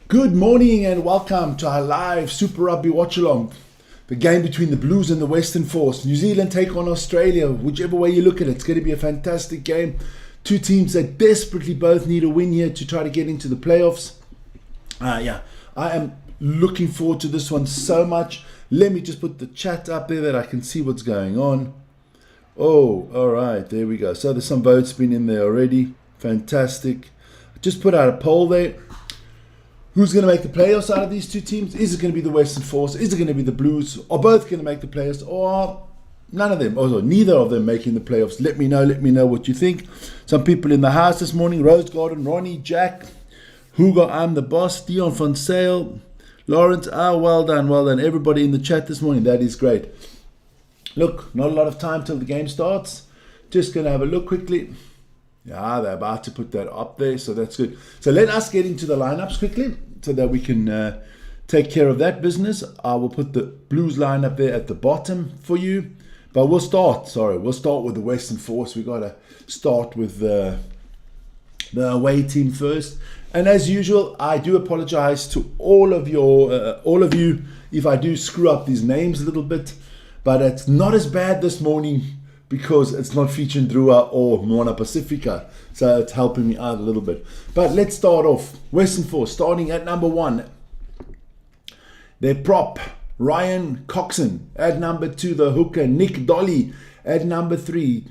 Good morning and welcome to our live Super Rugby watch-along. The game between the Blues and the Western Force. New Zealand take on Australia. Whichever way you look at it, it's going to be a fantastic game. Two teams that desperately both need a win here to try to get into the playoffs. I am looking forward to this one so much. Let me just put the chat up there that I can see what's going on. Oh, all right, there we go. So there's some votes been in there already. Fantastic. Just put out a poll there. Who's going to make the playoffs out of these two teams? Is it going to be the Western Force? Is it going to be the Blues? Are both going to make the playoffs? Or none of them? Or neither of them making the playoffs? Let me know what you think. Some people in the house this morning. Rose Garden, Ronnie, Jack, Hugo, I'm the boss, Dion von Sale, Lawrence, well done. Everybody in the chat this morning. That is great. Look, not a lot of time till the game starts. Just going to have a look quickly. Yeah, they're about to put that up there, so that's good. So let us get into the lineups quickly so that we can take care of that business. I will put the Blues lineup there at the bottom for you. But we'll start with the Western Force. We've got to start with the away team first. And as usual, I do apologize to all of you if I do screw up these names a little bit. But it's not as bad this morning because it's not featuring Drua or Moana Pacifica. So it's helping me out a little bit. But let's start off. Western Force starting at number 1. Their prop, Ryan Coxon. At number 2, the hooker, Nick Dolly. At number 3,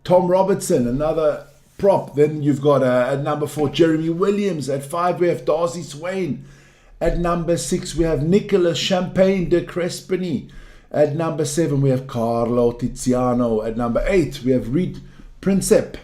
Tom Robertson, another prop. Then you've got at number 4, Jeremy Williams. At 5, we have Darcy Swain. At number 6, we have Nicolas Champagne de Crespigny. At number 7, we have Carlo Tiziano. At number 8, we have Reed Princep.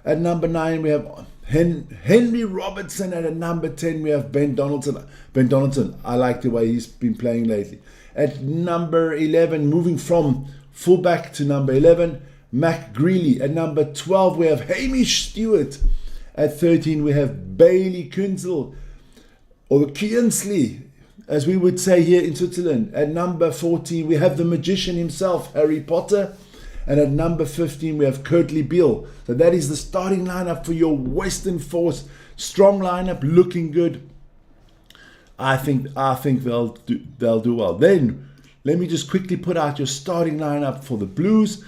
At number 9, we have Henry Robertson. And at number 10, we have Ben Donaldson. I like the way he's been playing lately. At number 11, moving from fullback to number 11, Mac Greeley. At number 12, we have Hamish Stewart. At 13, we have Bailey Kunzel, or Kiensley, as we would say here in Switzerland. At number 14, we have the magician himself, Harry Potter. And at number 15, we have Kurtley Beale. So that is the starting lineup for your Western Force. Strong lineup, looking good. I think they'll do well. Then, let me just quickly put out your starting lineup for the Blues.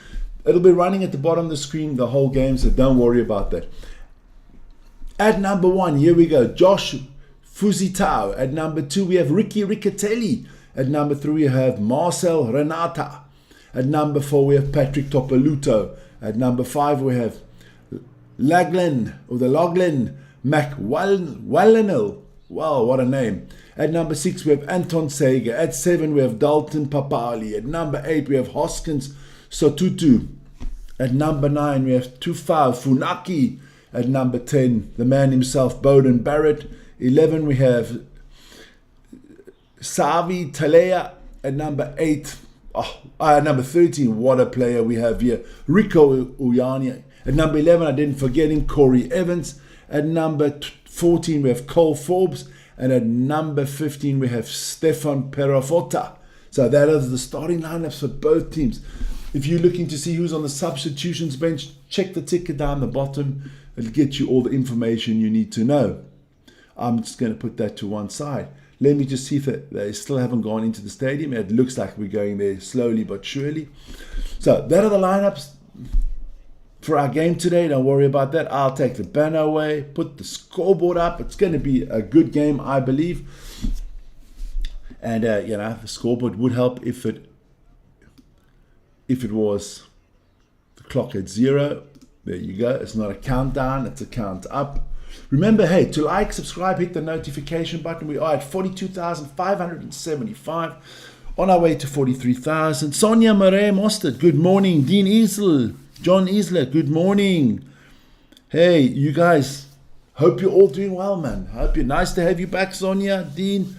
It'll be running at the bottom of the screen the whole game, so don't worry about that. At number 1, here we go, Josh Fusitao. At number 2, we have Ricky Riccatelli. At number 3, we have Marcel Renata. At number 4, we have Patrick Topaluto. At number 5, we have Laglen McWallenel. Wow, what a name. At number 6, we have Anton Sager. At 7, we have Dalton Papali. At number 8, we have Hoskins Sotutu. At number 9, we have Tufau Funaki. At number 10, the man himself, Bowden Barrett. 11, we have Savi Talea. At number 13, what a player we have here, Rico Uyani. At number 11, I didn't forget him, Corey Evans. At number 14, we have Cole Forbes. And at number 15, we have Stefan Perafota. So that is the starting lineups for both teams. If you're looking to see who's on the substitutions bench, check the ticker down the bottom. It'll get you all the information you need to know. I'm just going to put that to one side. Let me just see if they still haven't gone into the stadium. It looks like we're going there slowly but surely. So that are the lineups for our game today. Don't worry about that. I'll take the banner away, put the scoreboard up. It's going to be a good game, I believe. And the scoreboard would help if it was the clock at 0. There you go. It's not a countdown, it's a count up. Remember, hey, to like, subscribe, hit the notification button. We are at 42,575, on our way to 43,000. Sonia Marais Mostert, good morning. Dean Easel, John Easler, good morning. Hey, you guys, hope you're all doing well, man. Nice to have you back, Sonia, Dean.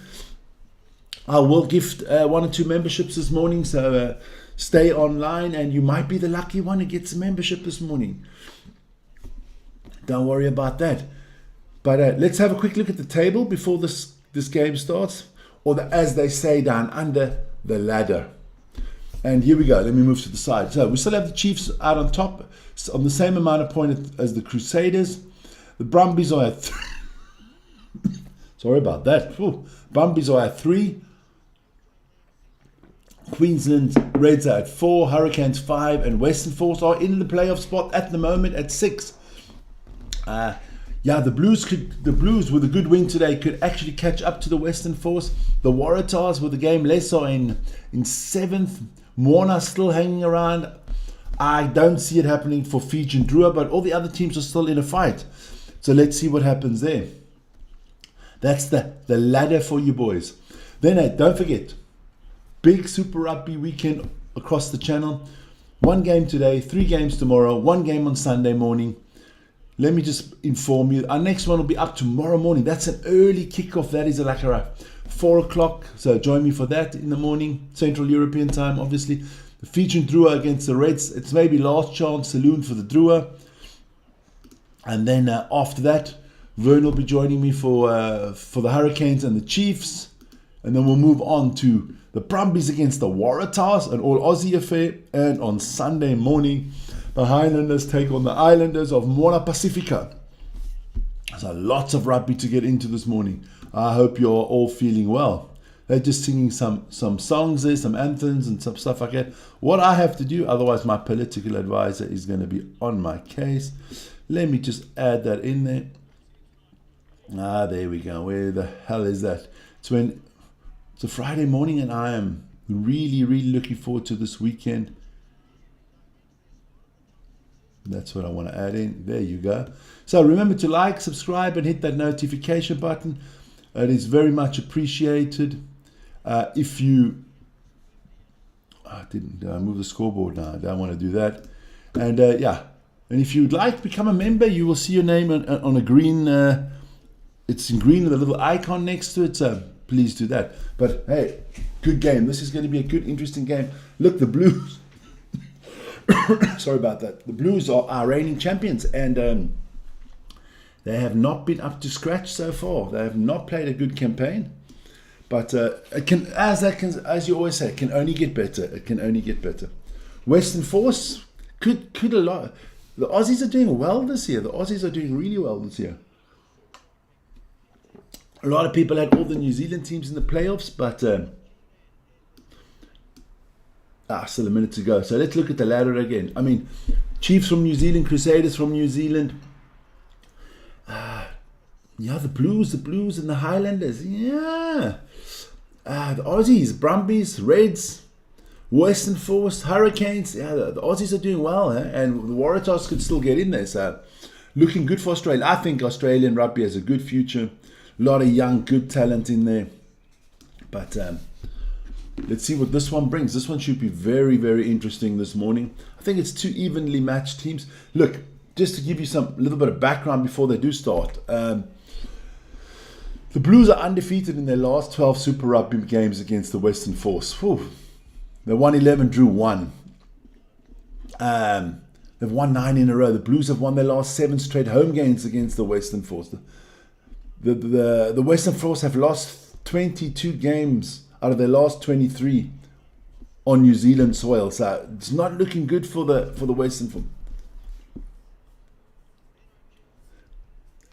I will gift 1 or 2 memberships this morning, so stay online and you might be the lucky one who gets a membership this morning. Don't worry about that. But let's have a quick look at the table before this game starts, or as they say, down under the ladder. And here we go. Let me move to the side. So we still have the Chiefs out on top on the same amount of points as the Crusaders. The Brumbies are at Sorry about that. Whew. Brumbies are at 3. Queensland Reds are at 4. Hurricanes 5. And Western Force are in the playoff spot at the moment at 6. The Blues with a good win today could actually catch up to the Western Force. The Waratahs with a game less are in 7th. Moana still hanging around. I don't see it happening for Fiji and Drua, but all the other teams are still in a fight. So let's see what happens there. That's the ladder for you boys. Then don't forget, big Super Rugby weekend across the channel. 1 game today, 3 games tomorrow, 1 game on Sunday morning. Let me just inform you, our next one will be up tomorrow morning. That's an early kickoff. That is like around 4 o'clock. So join me for that in the morning, Central European time, obviously. The Fiji and Drua against the Reds. It's maybe last chance saloon for the Drua. And then after that, Vern will be joining me for the Hurricanes and the Chiefs. And then we'll move on to the Brumbies against the Waratahs, an all Aussie affair. And on Sunday morning, the Highlanders take on the Islanders of Moana Pacifica. So lots of rugby to get into this morning. I hope you're all feeling well. They're just singing some songs there, some anthems and some stuff like that. What I have to do, otherwise my political advisor is going to be on my case. Let me just add that in there. There we go. Where the hell is that? It's a Friday morning and I am really, really looking forward to this weekend. That's what I want to add in. There you go. So remember to like, subscribe, and hit that notification button. It is very much appreciated. If you... did I move the scoreboard now? I don't want to do that. And and if you'd like to become a member, you will see your name on a green... it's in green with a little icon next to it, so please do that. But hey, good game. This is going to be a good, interesting game. Look, the Blues... Sorry about that. The Blues are our reigning champions, and they have not been up to scratch so far. They have not played a good campaign, but it can, as you always say, it can only get better. It can only get better. Western Force could a lot. The Aussies are doing well this year. The Aussies are doing really well this year. A lot of people had all the New Zealand teams in the playoffs, but still a minute to go. So let's look at the ladder again. I mean, Chiefs from New Zealand, Crusaders from New Zealand. The Blues and the Highlanders. Yeah. The Aussies, Brumbies, Reds, Western Force, Hurricanes. Yeah, the Aussies are doing well, and the Waratahs could still get in there. So looking good for Australia. I think Australian rugby has a good future. A lot of young, good talent in there. But let's see what this one brings. This one should be very, very interesting this morning. I think it's 2 evenly matched teams. Look, just to give you a little bit of background before they do start. The Blues are undefeated in their last 12 Super Rugby games against the Western Force. Whew. They won 11, drew 1. They've won 9 in a row. The Blues have won their last 7 straight home games against the Western Force. The Western Force have lost 22 games out of their last 23 on New Zealand soil. So it's not looking good for the Western Force.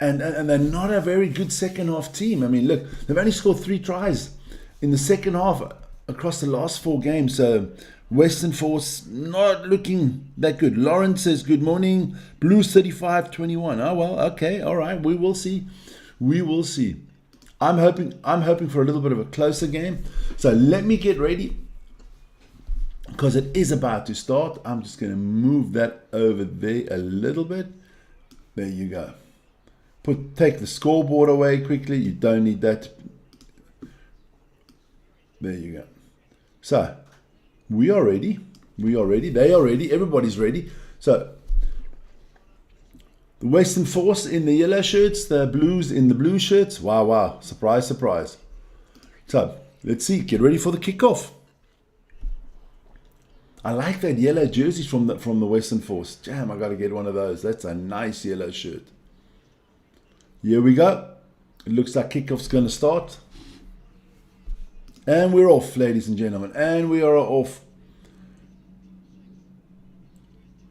And they're not a very good second half team. I mean, look, they've only scored 3 tries in the second half across the last 4 games. So Western Force not looking that good. Lawrence says, good morning. Blues 35-21. Oh, well, okay, all right. We will see. We will see. I'm hoping for a little bit of a closer game. So let me get ready, because it is about to start. I'm just going to move that over there a little bit. There you go. Take the scoreboard away quickly. You don't need that. There you go. So we are ready. We are ready. They are ready. Everybody's ready. So the Western Force in the yellow shirts, the Blues in the blue shirts. Wow, wow. Surprise, surprise. So let's see. Get ready for the kickoff. I like that yellow jersey from the Western Force. Damn, I got to get one of those. That's a nice yellow shirt. Here we go. It looks like kickoff's going to start. And we're off, ladies and gentlemen. And we are off.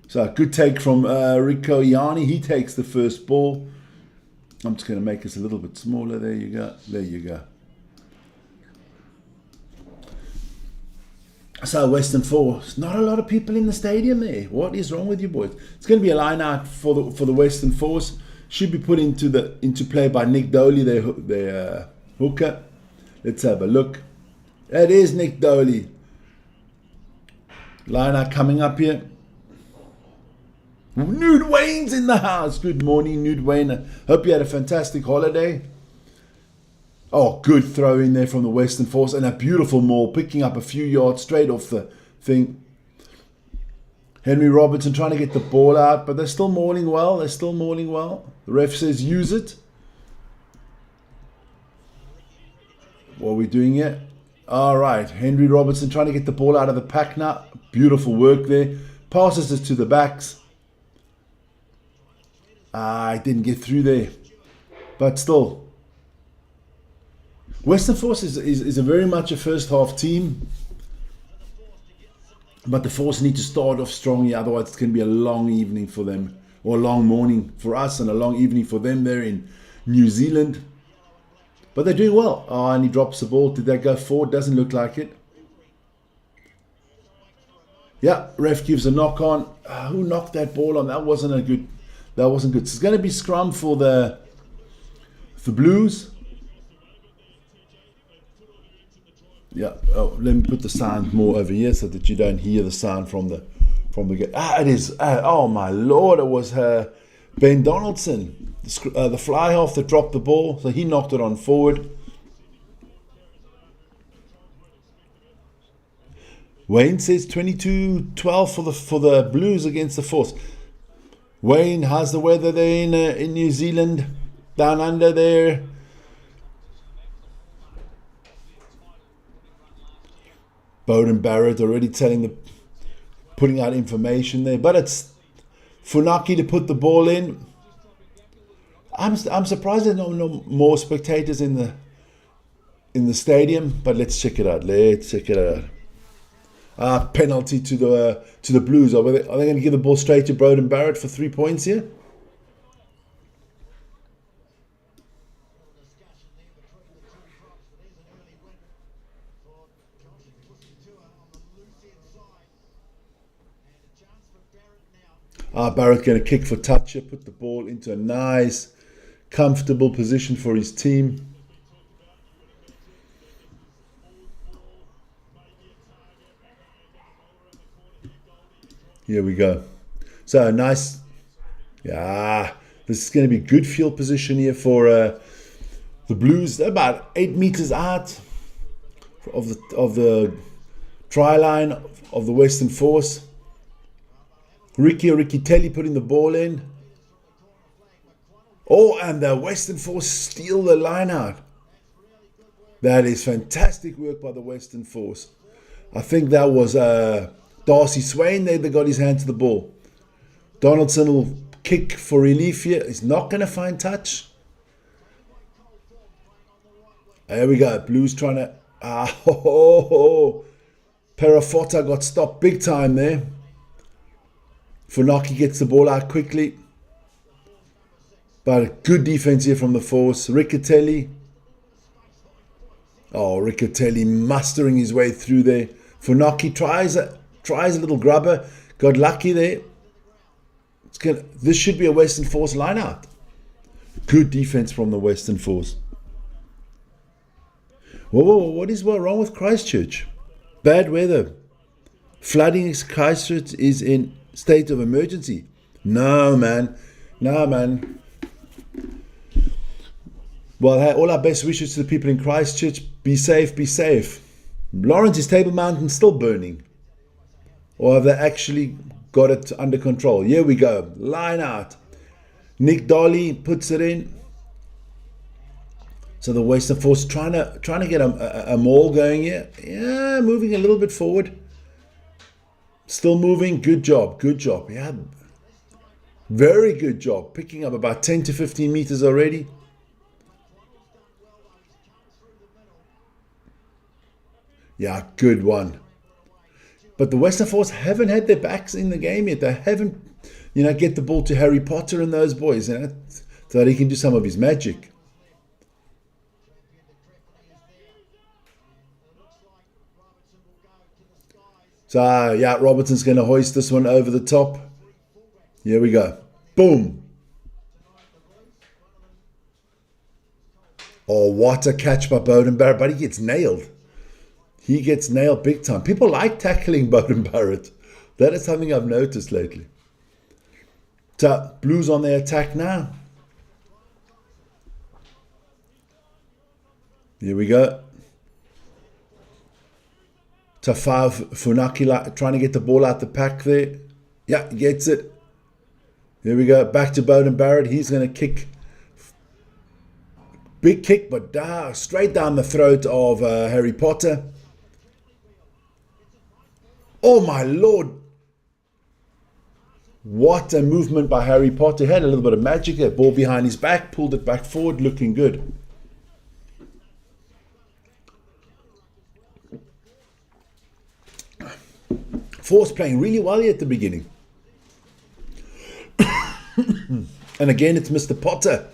So, good take from Rico Iani. He takes the first ball. I'm just going to make this a little bit smaller. There you go. There you go. So Western Force, not a lot of people in the stadium there. What is wrong with you boys? It's going to be a line out for the Western Force. Should be put into play by Nick Doley, their hooker. Let's have a look. It is Nick Doley. Line out coming up here. Nude Wayne's in the house. Good morning, Nude Wayne. Hope you had a fantastic holiday. Oh, good throw in there from the Western Force, and a beautiful maul, picking up a few yards straight off the thing. Henry Robertson trying to get the ball out, but they're still mauling well. The ref says use it. What are we doing here? All right, Henry Robertson trying to get the ball out of the pack now. Beautiful work there. Passes it to the backs. I didn't get through there, but still. Western Force is a very much a first half team, but the Force need to start off strongly, otherwise it's going to be a long evening for them, or a long morning for us and a long evening for them there in New Zealand. But they're doing well. Oh, and he drops the ball. Did that go forward? Doesn't look like it. Yeah, ref gives a knock on. Who knocked that ball on? That wasn't good. So it's going to be scrum for the Blues. Yeah, let me put the sound more over here so that you don't hear the sound from the game. It is. Oh my Lord! It was Ben Donaldson, the fly half that dropped the ball, so he knocked it on forward. Wayne says 22-12 for the Blues against the Force. Wayne, how's the weather there in New Zealand, down under there? Bowden Barrett already putting out information there, but it's Funaki to put the ball in. I'm surprised there's no more spectators in the stadium, but let's check it out. Penalty to the Blues. Are they going to give the ball straight to Bowden Barrett for 3 points here? Barrett going to kick for touch here, put the ball into a nice, comfortable position for his team. Here we go. So nice. Yeah, this is going to be good field position here for the Blues. They're about 8 meters out of the try line of the Western Force. Ricky Telly putting the ball in. Oh, and the Western Force steal the line out. That is fantastic work by the Western Force. I think that was Darcy Swain there that got his hand to the ball. Donaldson will kick for relief here. He's not going to find touch. There we go. Blues trying to... Perafota got stopped big time there. Funaki gets the ball out quickly. But a good defense here from the Force. Riccatelli. Oh, Riccatelli mustering his way through there. Funaki tries a little grubber. Got lucky there. This should be a Western Force line out. Good defense from the Western Force. Whoa, what is wrong with Christchurch? Bad weather. Flooding in Christchurch is in state of emergency. No, man. Well, hey, all our best wishes to the people in Christchurch. Be safe. Lawrence, is Table Mountain still burning? Or have they actually got it under control? Here we go. Line out. Nick Dolly puts it in. So the Western Force trying to get a maul going here. Yeah, moving a little bit forward. Still moving. Good job. Yeah, very good job. Picking up about 10 to 15 meters already. Yeah, good one. But the Western Force haven't had their backs in the game yet. They haven't, get the ball to Harry Potter and those boys. so that he can do some of his magic. So, yeah, Robertson's going to hoist this one over the top. Here we go. Boom. Oh, what a catch by Bowden Barrett, but he gets nailed. He gets nailed big time. People like tackling Bowden Barrett. That is something I've noticed lately. So, Blues on their attack now. Here we go. Tafav Funaki trying to get the ball out the pack there. Yeah, he gets it. Here we go. Back to Bowden Barrett. He's going to kick. Big kick, but straight down the throat of Harry Potter. Oh my Lord. What a movement by Harry Potter. He had a little bit of magic there. Ball behind his back. Pulled it back forward. Looking good. Force playing really well here at the beginning. And again, it's Mr. Potter.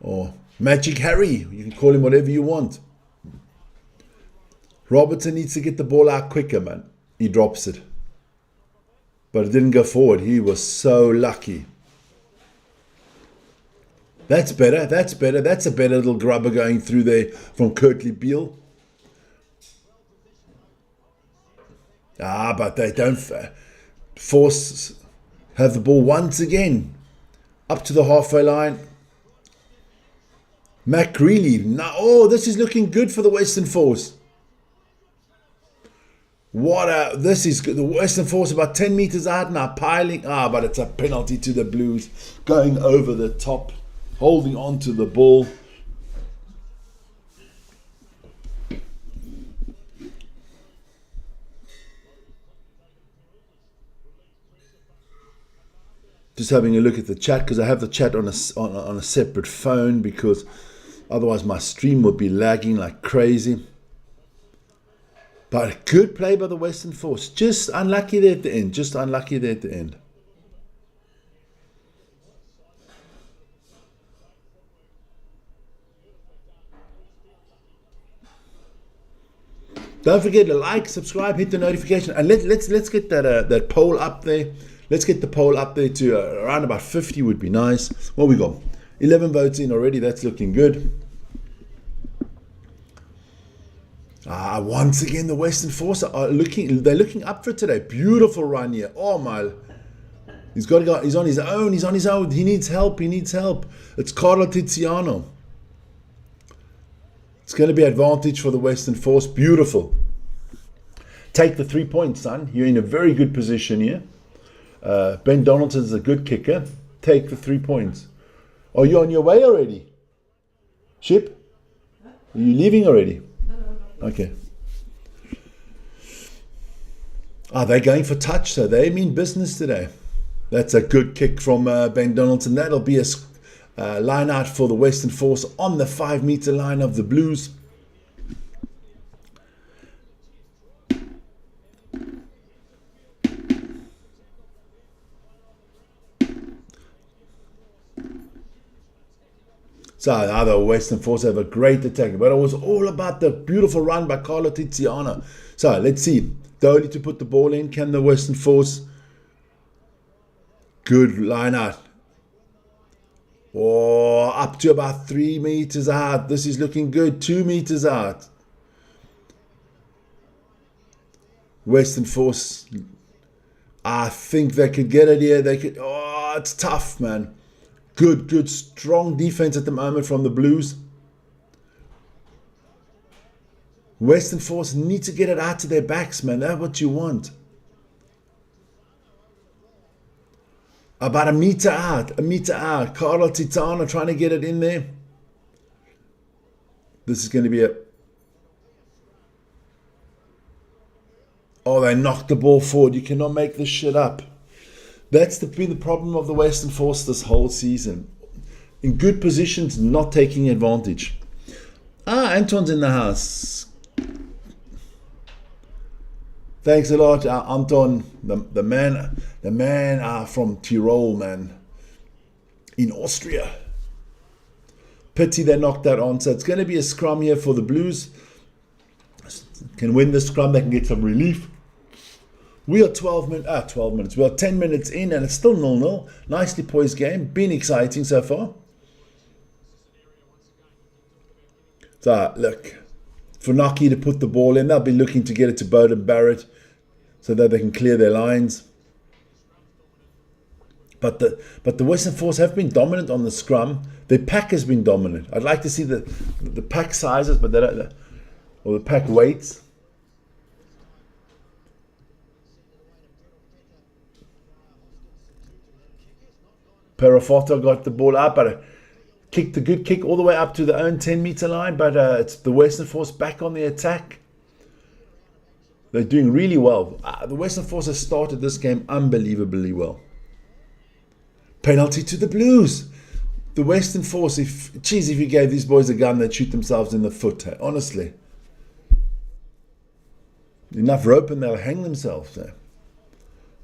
Or Magic Harry. You can call him whatever you want. Robertson needs to get the ball out quicker, man. He drops it. But it didn't go forward. He was so lucky. That's better. That's better. That's a better little grubber going through there from Kirtley Beale. But they don't force have the ball once again up to the halfway line. Mac Greeley. Now, this is looking good for the Western Force. This is good. The Western Force about 10 meters out now, piling. But it's a penalty to the Blues. Going over the top, holding on to the ball. Just having a look at the chat, because I have the chat on a separate phone, because otherwise my stream would be lagging like crazy. But a good play by the Western Force. Just unlucky there at the end. Don't forget to like, subscribe, hit the notification, and let's get that poll up there. Let's get the poll up there to around about 50 would be nice. What we got? 11 votes in already. That's looking good. Once again, the Western Force are looking up for it today. Beautiful run here. Oh my! He's on his own. He needs help. It's Carlo Tiziano. It's going to be advantage for the Western Force. Beautiful. Take the 3 points, son. You're in a very good position here. Ben Donaldson's a good kicker. Take the 3 points. Are you on your way already? Ship? Are you leaving already? No. Okay. They're going for touch, so they mean business today. That's a good kick from Ben Donaldson. That'll be a line out for the Western Force on the 5 meter line of the Blues. So now the Western Force have a great attack, but it was all about the beautiful run by Carlo Tiziano. So let's see. Dolly to put the ball in. Can the Western Force? Good line out. Up to about 3 meters out. This is looking good. 2 meters out. Western Force. I think they could get it here. It's tough, man. Good, strong defense at the moment from the Blues. Western Force need to get it out to their backs, man. That's what you want. About a meter out. Carlo Titano trying to get it in there. This is going to be they knocked the ball forward. You cannot make this shit up. That's been the problem of the Western Force this whole season. In good positions, not taking advantage. Anton's in the house. Thanks a lot, Anton, the man from Tyrol, man. in Austria. Pity they knocked that on. So it's going to be a scrum here for the Blues. Can win the scrum, they can get some relief. We are 12 minutes. We are 10 minutes in and it's still 0-0. Nicely poised game. Been exciting so far. So look, for Naki to put the ball in, they'll be looking to get it to Bowden Barrett so that they can clear their lines. But the Western Force have been dominant on the scrum. Their pack has been dominant. I'd like to see the pack sizes, but they don't, or the pack weights. Parafoto got the ball up, but kicked the good kick all the way up to the own 10-meter line. But it's the Western Force back on the attack. They're doing really well. The Western Force has started this game unbelievably well. Penalty to the Blues. The Western Force, if you gave these boys a gun, they'd shoot themselves in the foot. Hey? Honestly. Enough rope and they'll hang themselves there.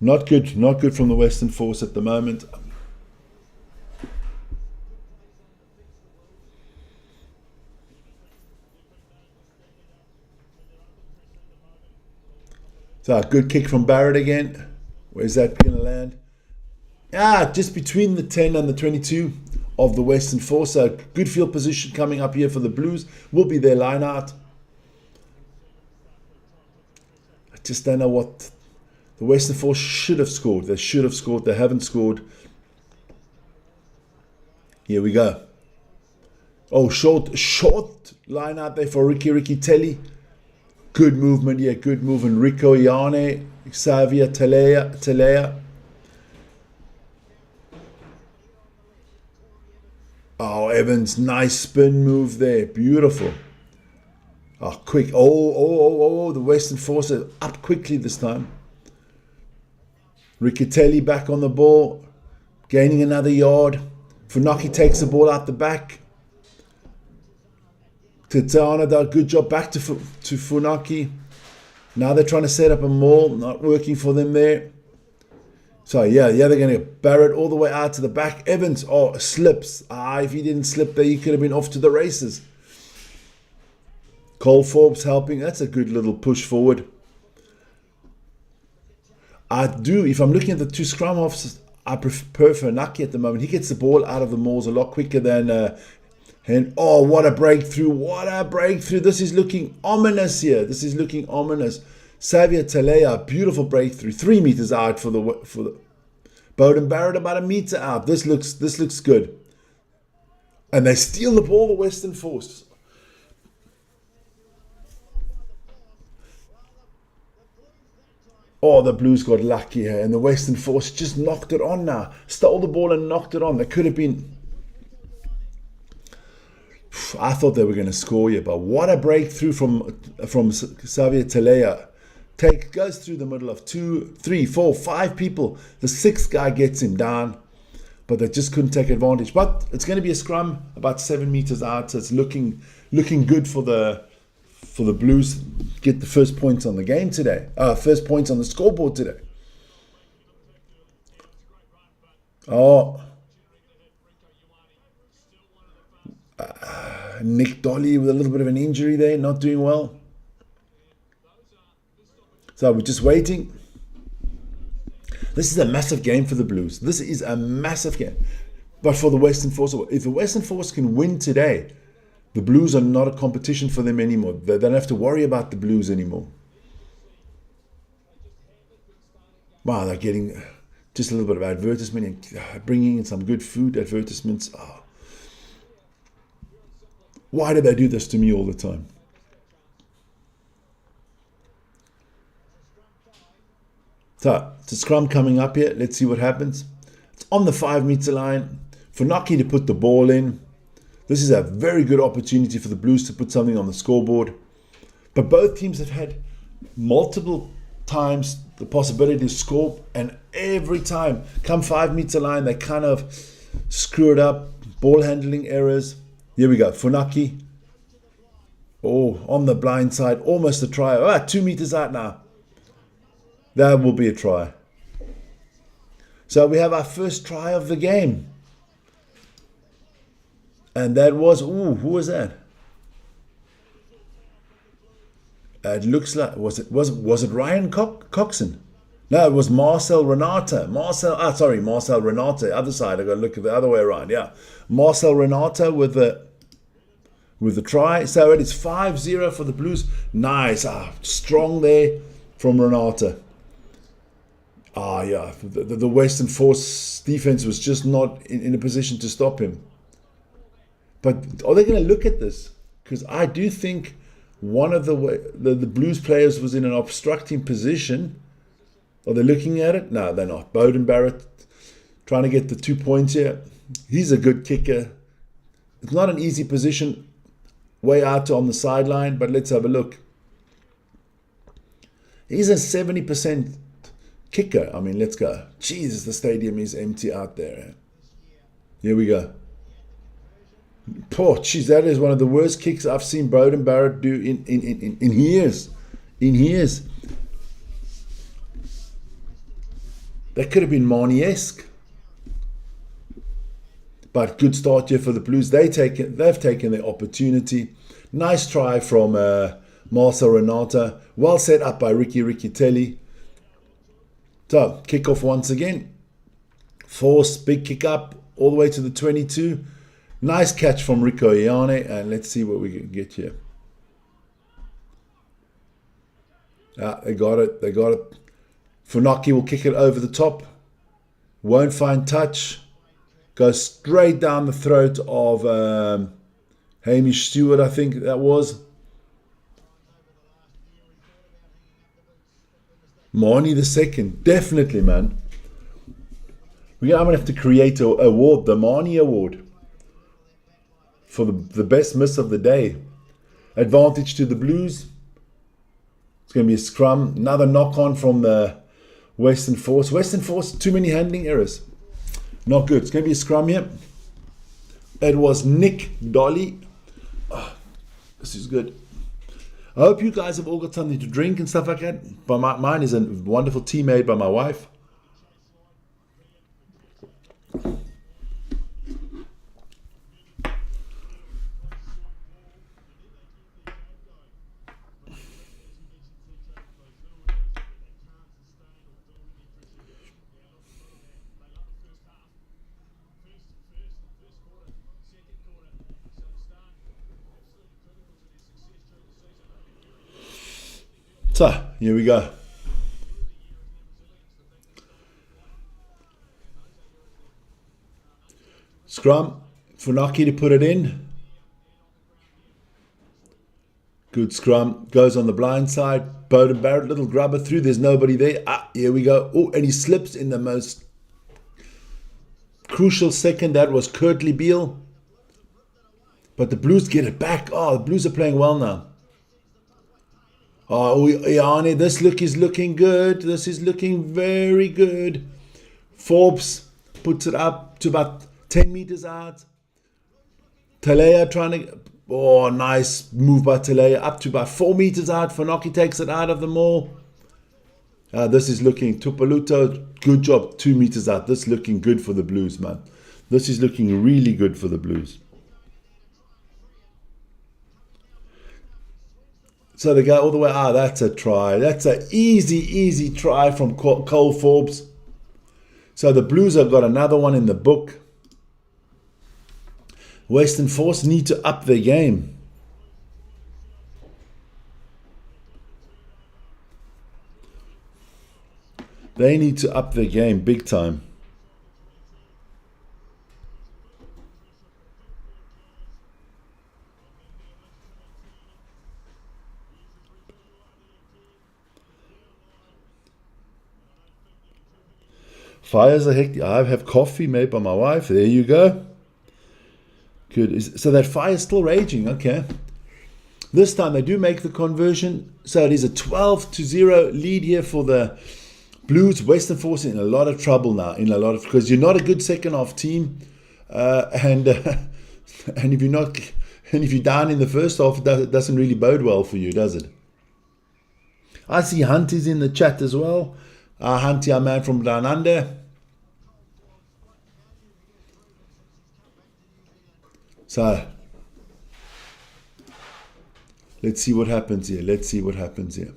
Not good from the Western Force at the moment. So a good kick from Barrett again. Where's that going to land? Just between the 10 and the 22 of the Western Force. So good field position coming up here for the Blues. Will be their line out. I just don't know what the Western Force should have scored. They should have scored. They haven't scored. Here we go. Oh, short line out there for Ricky Telly. Good movement, good movement. Rico Iane, Xavier Telea. Oh, Evans, nice spin move there. Beautiful. Oh, quick. Oh, the Western Force are up quickly this time. Riccatelli back on the ball, gaining another yard. Funaki takes the ball out the back. Titana did a good job back to Funaki. Now they're trying to set up a maul, not working for them there. So they're going to get Barrett all the way out to the back. Evans, slips. If he didn't slip there, he could have been off to the races. Cole Forbes helping. That's a good little push forward. If I'm looking at the two scrum halves, I prefer Funaki at the moment. He gets the ball out of the mauls a lot quicker than... what a breakthrough. What a breakthrough. This is looking ominous here. Xavier Telea, beautiful breakthrough. 3 meters out for the Bowden Barrett, about 1 meter out. This looks good. And they steal the ball, the Western Force. The Blues got lucky here, and the Western Force just knocked it on now. Stole the ball and knocked it on. They could have been... I thought they were going to score here, but what a breakthrough from Xavier Telea. Goes through the middle of 2, 3, 4, 5 people. The 6th guy gets him down, but they just couldn't take advantage. But it's going to be a scrum about 7 meters out, so it's looking good for the Blues. Get the first points on the game today. First points on the scoreboard today. Nick Dolly with a little bit of an injury there, not doing well. So we're just waiting. This is a massive game for the Blues. This is a massive game. But for the Western Force, if the Western Force can win today, the Blues are not a competition for them anymore. They don't have to worry about the Blues anymore. Wow, they're getting just a little bit of advertisement and bringing in some good food advertisements. Why do they do this to me all the time? So, it's a scrum coming up here. Let's see what happens. It's on the 5 meter line. Funaki to put the ball in. This is a very good opportunity for the Blues to put something on the scoreboard. But both teams have had multiple times the possibility to score, and every time, come 5 meter line, they kind of screw it up. Ball handling errors. Here we go. Funaki. On the blind side. Almost a try. 2 meters out now. That will be a try. So we have our first try of the game. And that was, who was that? It looks like, was it Ryan Coxon? No, it was Marcel Renata. Marcel Renata. Other side, I got to look at the other way around. Yeah, Marcel Renata with the try. So it is 5-0 for the Blues. Nice, strong there from Renata. Yeah, the Western Force defense was just not in a position to stop him. But are they going to look at this? Because I do think one of the Blues players was in an obstructing position. Are they looking at it? No, they're not. Bowden Barrett trying to get the 2 points here. He's a good kicker. It's not an easy position way out on the sideline, but let's have a look. He's a 70% kicker. I mean, let's go. Jesus, the stadium is empty out there. Here we go. Poor, jeez, that is one of the worst kicks I've seen Bowden Barrett do in years. In years. That could have been Marnie-esque. But good start here for the Blues. They've taken their opportunity. Nice try from Marcel Renata. Well set up by Ricky Telly. So, kick off once again. Force, big kick up, all the way to the 22. Nice catch from Rico Iane. And let's see what we can get here. They got it. Funaki will kick it over the top. Won't find touch. Goes straight down the throat of Hamish Stewart, I think that was. Marnie the second. Definitely, man. I'm going to have to create an award, the Marnie Award, for the best miss of the day. Advantage to the Blues. It's going to be a scrum. Another knock-on from the Western Force. Western Force, too many handling errors. Not good. It's going to be a scrum here. It was Nick Dolly. Oh, this is good. I hope you guys have all got something to drink and stuff like that. But mine is a wonderful tea made by my wife. So, here we go. Scrum. Funaki to put it in. Good scrum. Goes on the blind side. Bowden Barrett, little grubber through. There's nobody there. Here we go. Oh, and he slips in the most crucial second. That was Kurtley Beale. But the Blues get it back. Oh, the Blues are playing well now. Oh, Iane, this look is looking good. This is looking very good. Forbes puts it up to about 10 meters out. Talea trying to... Oh, nice move by Talea. Up to about 4 meters out. Funaki takes it out of the maul. This is looking... Tupaluto, good job. 2 meters out. This is looking good for the Blues, man. This is looking really good for the Blues. So they go all the way. That's a try. That's an easy try from Cole Forbes. So the Blues have got another one in the book. Western Force need to up their game. They need to up their game big time. Fires are hectic. I have coffee made by my wife. There you go. Good. So that fire is still raging. Okay. This time they do make the conversion. So it is a 12-0 lead here for the Blues. Western Force in a lot of trouble now. Because you're not a good second half team, and if you're down in the first half, it doesn't really bode well for you, does it? I see Hunt is in the chat as well. Hunty, our man from down under. So let's see what happens here. Let's see what happens here.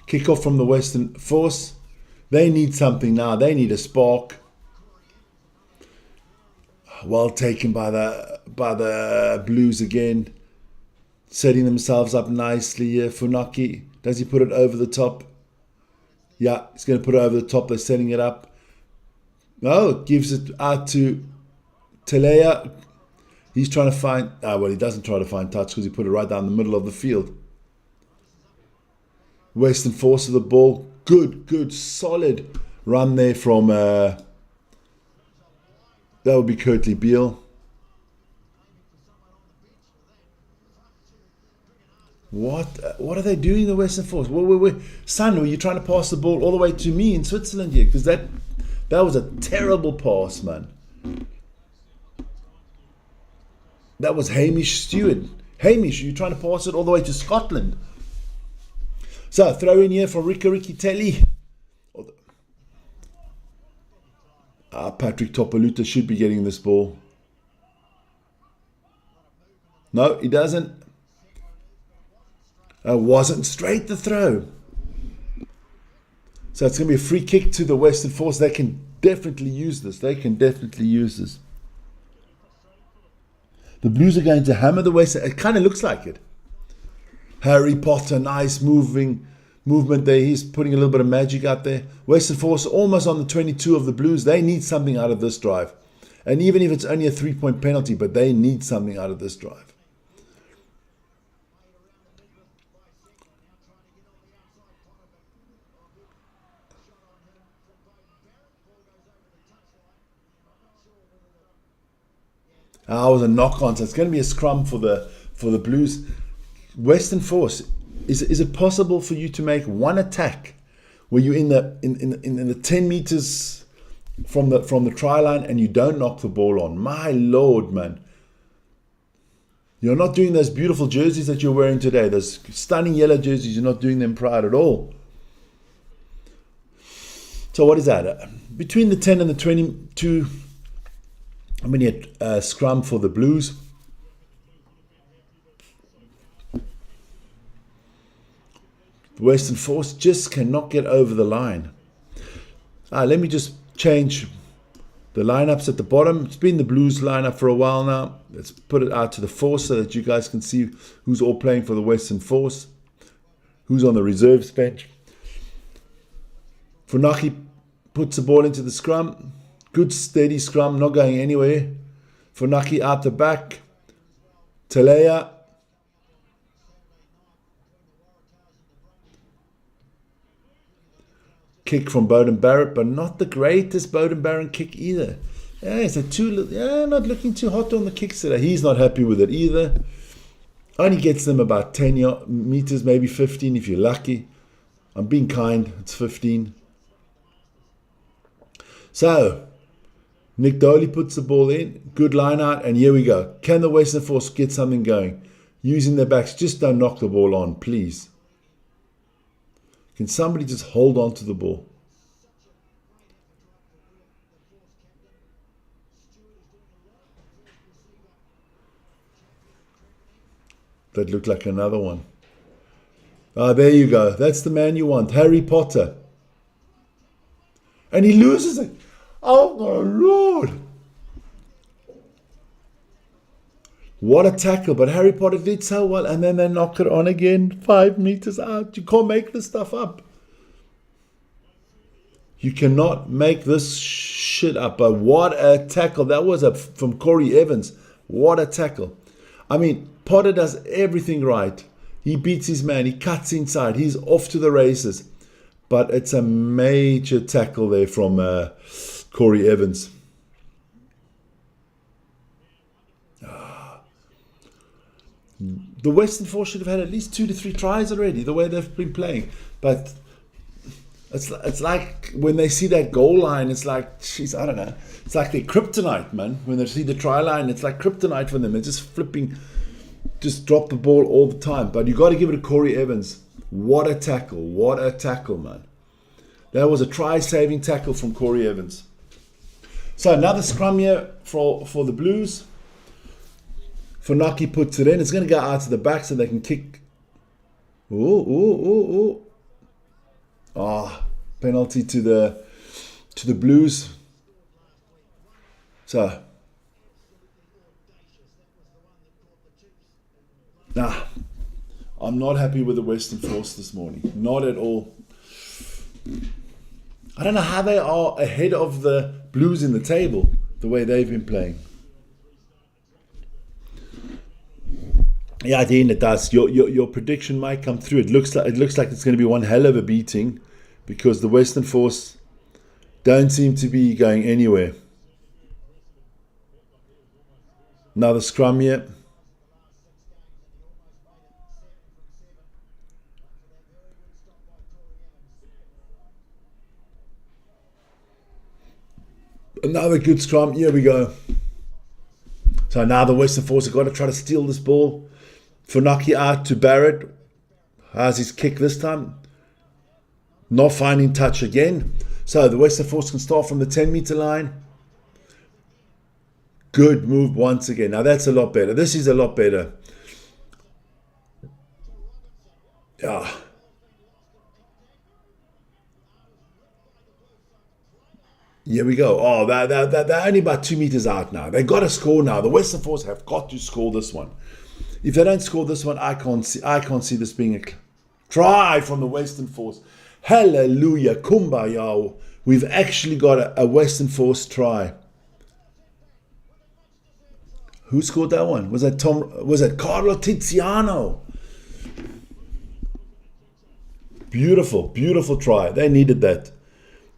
Kick off from the Western Force. They need something now. They need a spark. Well taken by the Blues again. Setting themselves up nicely here. Funaki, does he put it over the top? Yeah, he's going to put it over the top. They're setting it up. No, gives it out to Telea. He's trying to find... well, he doesn't try to find touch because he put it right down the middle of the field. Western Force of the ball. Good, solid run there from... that would be Kurtley Beale. What are they doing, the Western Force? Son, were you trying to pass the ball all the way to me in Switzerland here? Because that was a terrible pass, man. That was Hamish Stewart. Hamish, you're trying to pass it all the way to Scotland. So, throw in here for Ricky Telly. Patrick Topoluta should be getting this ball. No, he doesn't. Wasn't straight the throw. So it's going to be a free kick to the Western Force. They can definitely use this. The Blues are going to hammer the Western. It kind of looks like it. Harry Potter, nice movement there. He's putting a little bit of magic out there. Western Force almost on the 22 of the Blues. They need something out of this drive. And even if it's only a 3-point penalty, but they need something out of this drive. It was a knock-on, so it's going to be a scrum for the Blues. Western Force, is it possible for you to make one attack where you're in the 10 meters from the try line and you don't knock the ball on? My Lord, man. You're not doing those beautiful jerseys that you're wearing today. Those stunning yellow jerseys, you're not doing them proud at all. So what is that? Between the 10 and the 22... I'm going to get a scrum for the Blues. The Western Force just cannot get over the line. Let me just change the lineups at the bottom. It's been the Blues lineup for a while now. Let's put it out to the Force so that you guys can see who's all playing for the Western Force, who's on the reserves bench. Funaki puts the ball into the scrum. Good steady scrum, not going anywhere. Funaki out the back. Telea. Kick from Bowden Barrett, but not the greatest Bowden Barrett kick either. Not looking too hot on the kicks today. He's not happy with it either. Only gets them about 10 meters, maybe 15 if you're lucky. I'm being kind, it's 15. So, Nick Doley puts the ball in, good line out, and here we go. Can the Western Force get something going? Using their backs, just don't knock the ball on, please. Can somebody just hold on to the ball? That looked like another one. There you go. That's the man you want, Harry Potter. And he loses it. Oh my Lord. What a tackle. But Harry Potter did so well. And then they knock it on again. 5 meters out. You can't make this stuff up. You cannot make this shit up. But what a tackle. That was from Corey Evans. What a tackle. I mean, Potter does everything right. He beats his man. He cuts inside. He's off to the races. But it's a major tackle there from Corey Evans. The Western Force should have had at least 2 to 3 tries already, the way they've been playing. But it's like when they see that goal line, it's like, geez, I don't know. It's like their kryptonite, man. When they see the try line, it's like kryptonite for them. They're just flipping, just drop the ball all the time. But you got to give it to Corey Evans. What a tackle. What a tackle, man. That was a try-saving tackle from Corey Evans. So another scrum here for the Blues. Funaki puts it in. It's going to go out to the back so they can kick. Penalty to the Blues. So, I'm not happy with the Western Force this morning. Not at all. I don't know how they are ahead of the Blues in the table, the way they've been playing. Yeah, at the end it does. Your prediction might come through. It looks like it's going to be one hell of a beating, because the Western Force don't seem to be going anywhere. Another scrum here. Another good scrum. Here we go. So now the Western Force have got to try to steal this ball. Funaki out to Barrett. How's his kick this time? Not finding touch again. So the Western Force can start from the 10-meter line. Good move once again. Now that's a lot better. This is a lot better. Yeah. Here we go. Oh, they're only about 2 meters out now. They got to score now. The Western Force have got to score this one. If they don't score this one, I can't see this being a try from the Western Force. Hallelujah, kumbaya. We've actually got a Western Force try. Who scored that one? Was that Carlo Tiziano? Beautiful, beautiful try. They needed that.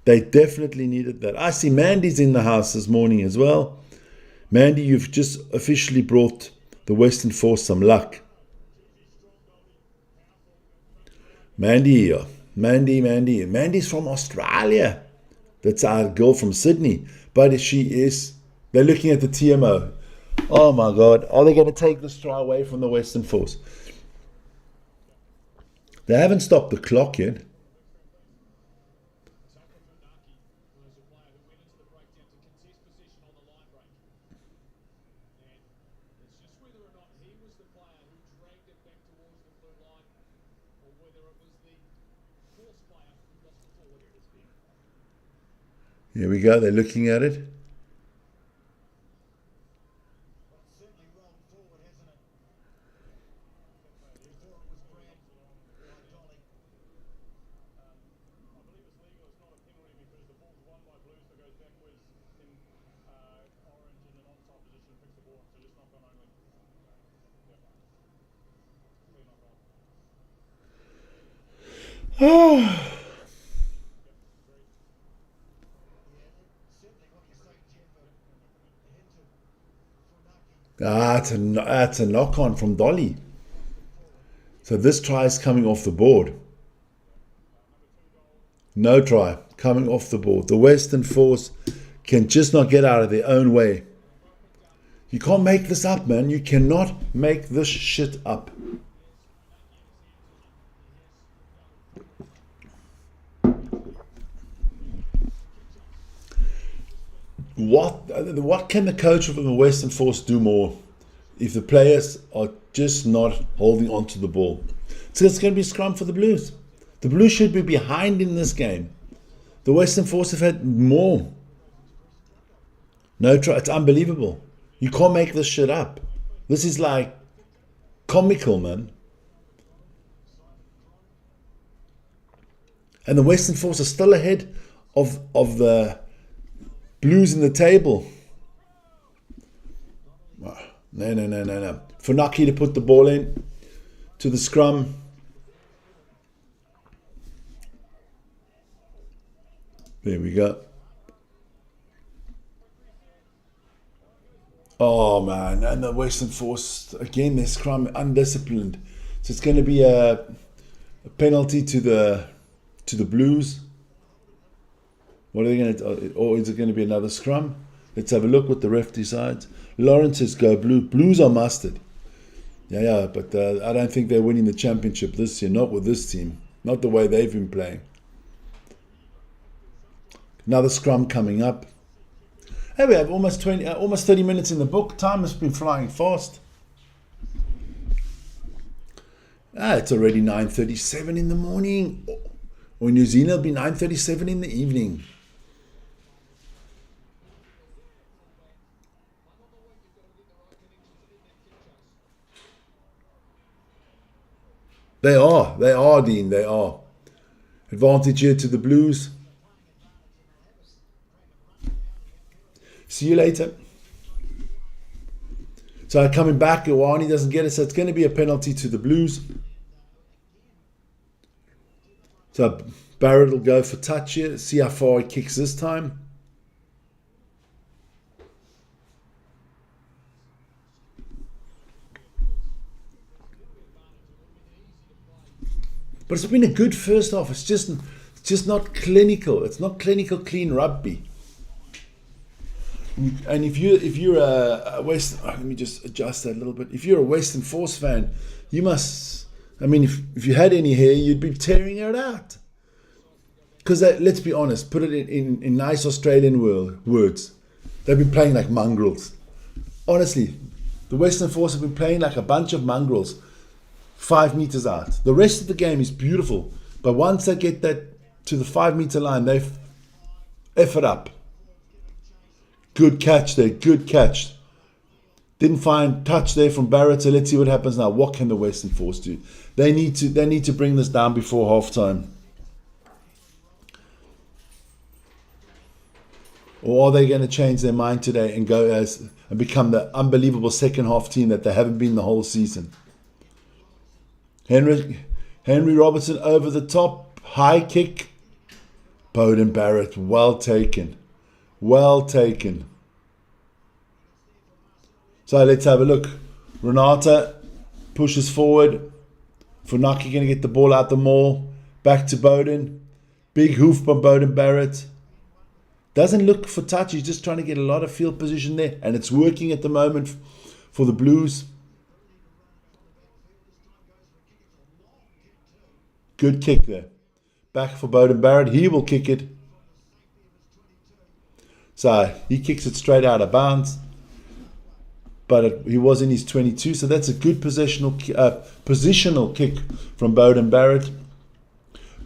They definitely needed that. I see Mandy's in the house this morning as well. Mandy, you've just officially brought the Western Force some luck. Mandy's from Australia. That's our girl from Sydney. But they're looking at the TMO. Oh my God, are they going to take this try away from the Western Force? They haven't stopped the clock yet. Here we go, they're looking at it. That's a knock-on from Dolly. So this try is coming off the board. No try, coming off the board. The Western Force can just not get out of their own way. You can't make this up, man. You cannot make this shit up. What can the coach of the Western Force do more if the players are just not holding on to the ball? So it's going to be scrum for the Blues. The Blues should be behind in this game. The Western Force have had more. No try. It's unbelievable. You can't make this shit up. This is like comical, man. And the Western Force are still ahead of the Blues in the table. No. Funaki to put the ball in to the scrum. There we go. Oh man, and the Western Force again, their scrum undisciplined. So it's going to be a penalty to the Blues. What are they going to? Or is it going to be another scrum? Let's have a look what the ref decides. Lawrence says go blue. Blues are mustard. Yeah, but I don't think they're winning the championship this year. Not with this team. Not the way they've been playing. Another scrum coming up. Hey, we have almost 30 minutes in the book. Time has been flying fast. It's already 9:37 in the morning. Or in New Zealand, it'll be 9:37 in the evening. They are, Dean, they are. Advantage here to the Blues. See you later. So coming back, Ioane doesn't get it, so it's going to be a penalty to the Blues. So Barrett will go for touch here. See how far he kicks this time. But it's been a good first half. It's just not clinical. It's not clinical clean rugby. And if you're a Western, let me just adjust that a little bit. If you're a Western Force fan, you must. I mean, if you had any hair, you'd be tearing it out. Because let's be honest, put it in nice Australian words, they've been playing like mongrels. Honestly, the Western Force have been playing like a bunch of mongrels, 5 meters out. The rest of the game is beautiful, but once they get that to the 5 meter line, they F it up. Good catch there, good catch. Didn't find touch there from Barrett, so let's see what happens now. What can the Western Force do? They need to bring this down before halftime. Or are they going to change their mind today and go and become the unbelievable second half team that they haven't been the whole season? Henry Robertson over the top, high kick. Bowden Barrett, well taken. Well taken. So let's have a look. Renata pushes forward. Funaki going to get the ball out the maul. Back to Bowden. Big hoof by Bowden Barrett. Doesn't look for touch. He's just trying to get a lot of field position there. And it's working at the moment for the Blues. Good kick there. Back for Bowden Barrett. He will kick it. So he kicks it straight out of bounds. But he was in his 22. So that's a good positional kick from Bowden Barrett.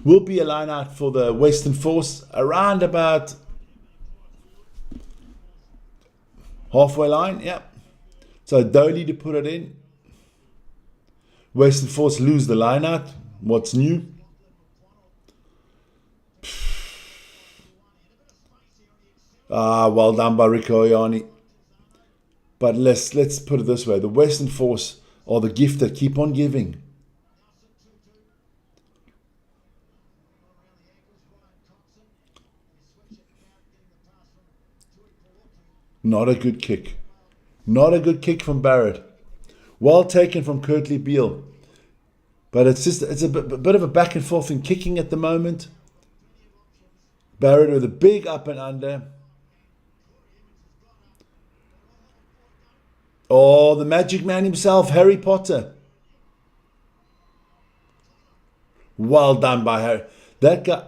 Will be a line out for the Western Force around about halfway line, yeah. So Doley to put it in. Western Force lose the line out. What's new? Well done by Rico Ioane. But let's put it this way. The Western Force are the gift that keep on giving. Not a good kick. Not a good kick from Barrett. Well taken from Kurtley Beale. But it's a bit of a back and forth in kicking at the moment. Barrett with a big up and under. Oh, the magic man himself, Harry Potter. Well done by Harry. That guy.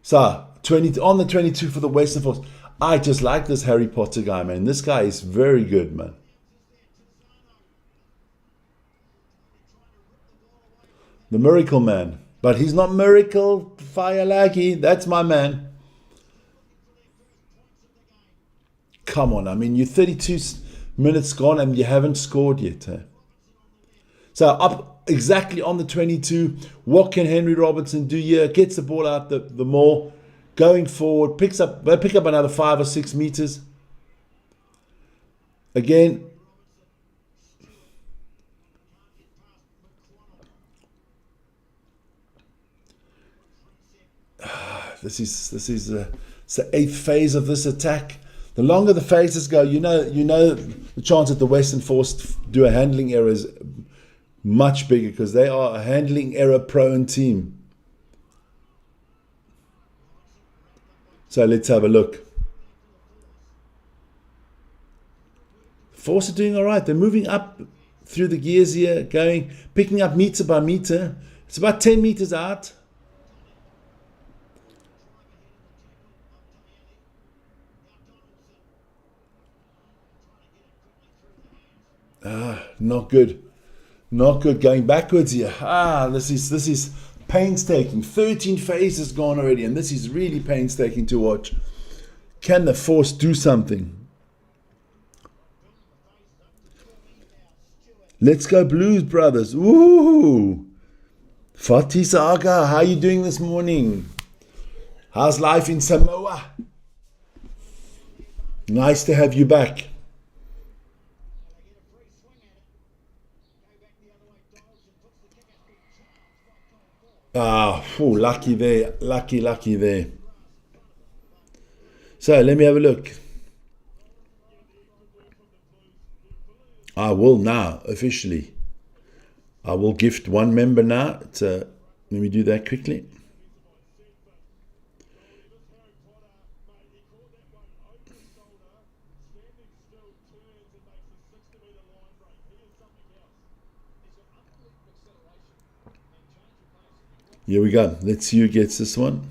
So, 20 on the 22 for the Western Force. I just like this Harry Potter guy, man. This guy is very good, man. The Miracle Man. But he's not Miracle Fire-Laggy. That's my man. Come on, I mean, you're 32 minutes gone and you haven't scored yet. Eh? So up exactly on the 22. What can Henry Robertson do here? Gets the ball out the maul. Going forward. They pick up another 5 or 6 meters. Again. This is the 8th phase of this attack. The longer the phases go, you know the chance that the Western Force do a handling error is much bigger because they are a handling error prone team. So let's have a look. Force are doing all right. They're moving up through the gears here, picking up meter by meter. It's about 10 meters out. Not good. Not good. Going backwards here. This is painstaking. 13 phases gone already, and this is really painstaking to watch. Can the force do something? Let's go Blues, brothers. Ooh. Fatih Saga, how are you doing this morning? How's life in Samoa? Nice to have you back. Lucky there. Lucky there. So, let me have a look. I will now, officially. I will gift one member now. Let me do that quickly. Here we go. Let's see who gets this one.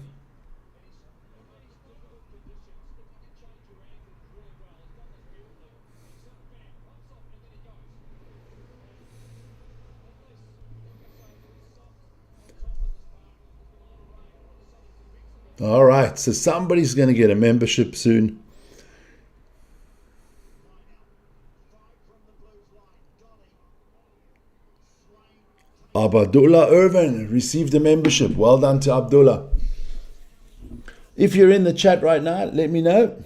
All right, so somebody's going to get a membership soon. Abdullah Irvin received a membership. Well done to Abdullah. If you're in the chat right now, let me know.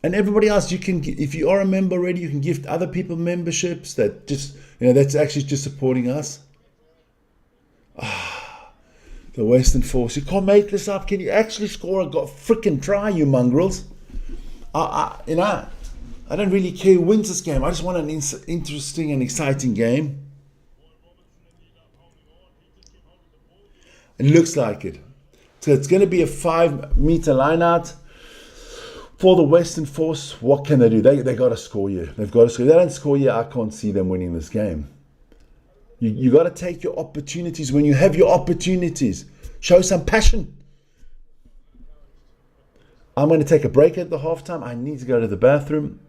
And everybody else, you can, if you are a member already, you can gift other people memberships that just, that's actually just supporting us. The Western Force. You can't make this up. Can you actually score a freaking try, you mongrels? I don't really care who wins this game. I just want an interesting and exciting game. It looks like it. So it's going to be a 5-meter line out for the Western Force. What can they do? They got to score here. They've got to score. If they don't score here, I can't see them winning this game. You got to take your opportunities when you have your opportunities. Show some passion. I'm going to take a break at the halftime. I need to go to the bathroom.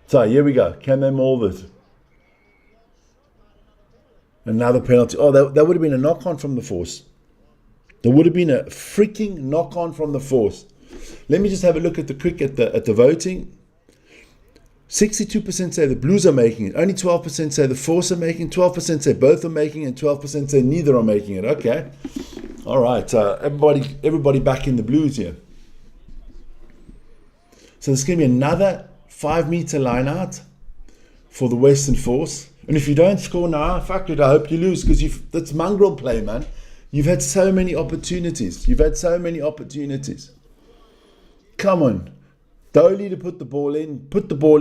So here we go. Can they maul this? Another penalty. Oh, that would have been a knock-on from the Force. There would have been a freaking knock-on from the Force. Let me just have a look at the cricket at the voting. 62% say the Blues are making it. Only 12% say the Force are making it. 12% say both are making it. And 12% say neither are making it. Okay. All right. Everybody back in the Blues here. So there's going to be another 5-meter line out for the Western Force. And if you don't score now, fuck it, I hope you lose, because that's mongrel play, man. You've had so many opportunities. Come on. Dolly to put the ball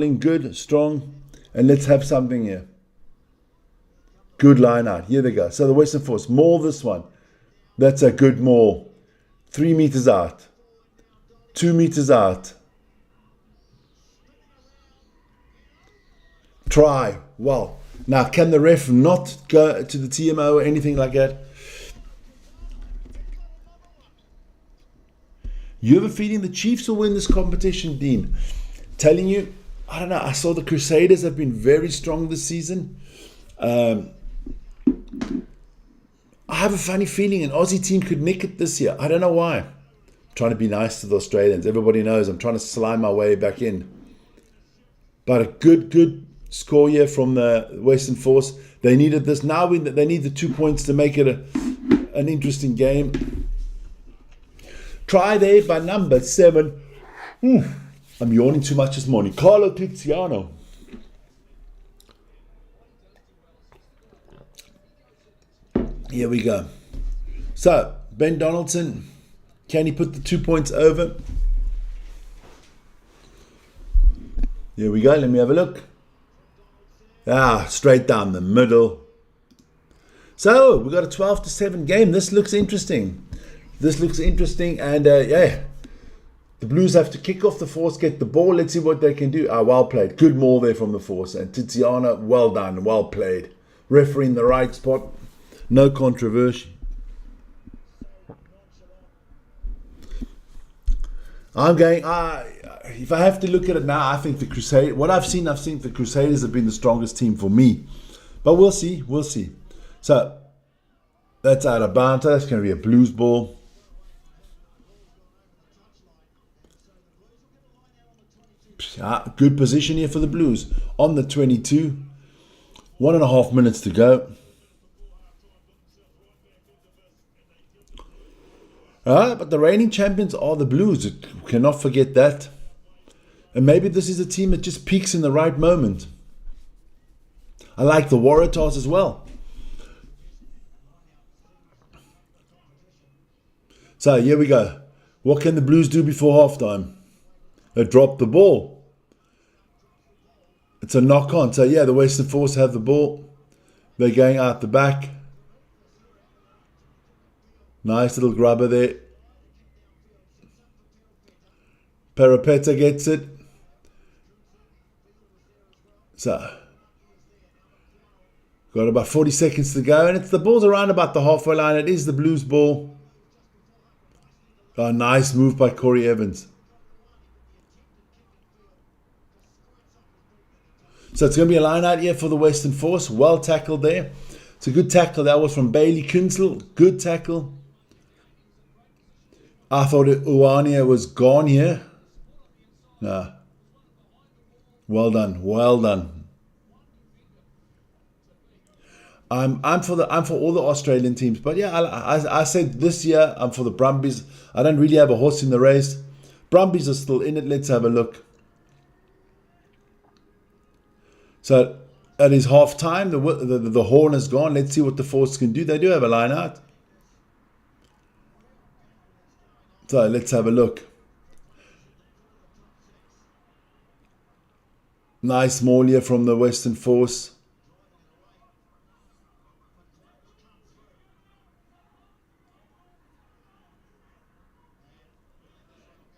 in good, strong, and let's have something here. Good line out. Here they go. So the Western Force, maul this one. That's a good maul. 3 meters out. 2 meters out. Try. Well, now can the ref not go to the TMO or anything like that? You have a feeling the Chiefs will win this competition, Dean? Telling you, I don't know. I saw the Crusaders have been very strong this season. I have a funny feeling an Aussie team could nick it this year. I don't know why. I'm trying to be nice to the Australians. Everybody knows I'm trying to slime my way back in. But a good score here from the Western Force. They needed this. Now they need the 2 points to make it an interesting game. Try there by number 7. I'm yawning too much this morning. Carlo Tiziano. Here we go. So, Ben Donaldson, can he put the 2 points over? Here we go. Let me have a look. Straight down the middle. So, we got a 12-7 game. This looks interesting. And the Blues have to kick off the Force, get the ball. Let's see what they can do. Well played. Good maul there from the Force. And Tiziana, well done, well played. Referee in the right spot. No controversy. I'm going. If I have to look at it now, I think the Crusaders. What I've seen the Crusaders have been the strongest team for me. But we'll see. We'll see. So that's out of bounds. That's going to be a Blues ball. Good position here for the Blues on the 22. 1.5 minutes to go. But the reigning champions are the Blues. Cannot forget that. And maybe this is a team that just peaks in the right moment. I like the Waratahs as well. So here we go. What can the Blues do before halftime? They drop the ball. It's a knock on. So yeah, the Western Force have the ball. They're going out the back. Nice little grubber there. Parapeta gets it. So, got about 40 seconds to go, and the ball's around about the halfway line. It is the Blues ball. Oh, nice move by Corey Evans. So it's going to be a line out here for the Western Force. Well tackled there. It's a good tackle. That was from Bailey Kunsel. Good tackle. I thought Uwania was gone here. No. Well done. Well done. I'm for all the Australian teams, but yeah, I said this year I'm for the Brumbies. I don't really have a horse in the race. Brumbies are still in it. Let's have a look. So at his half time, the horn has gone. Let's see what the Force can do. They do have a line out. So let's have a look. Nice maul here from the Western Force.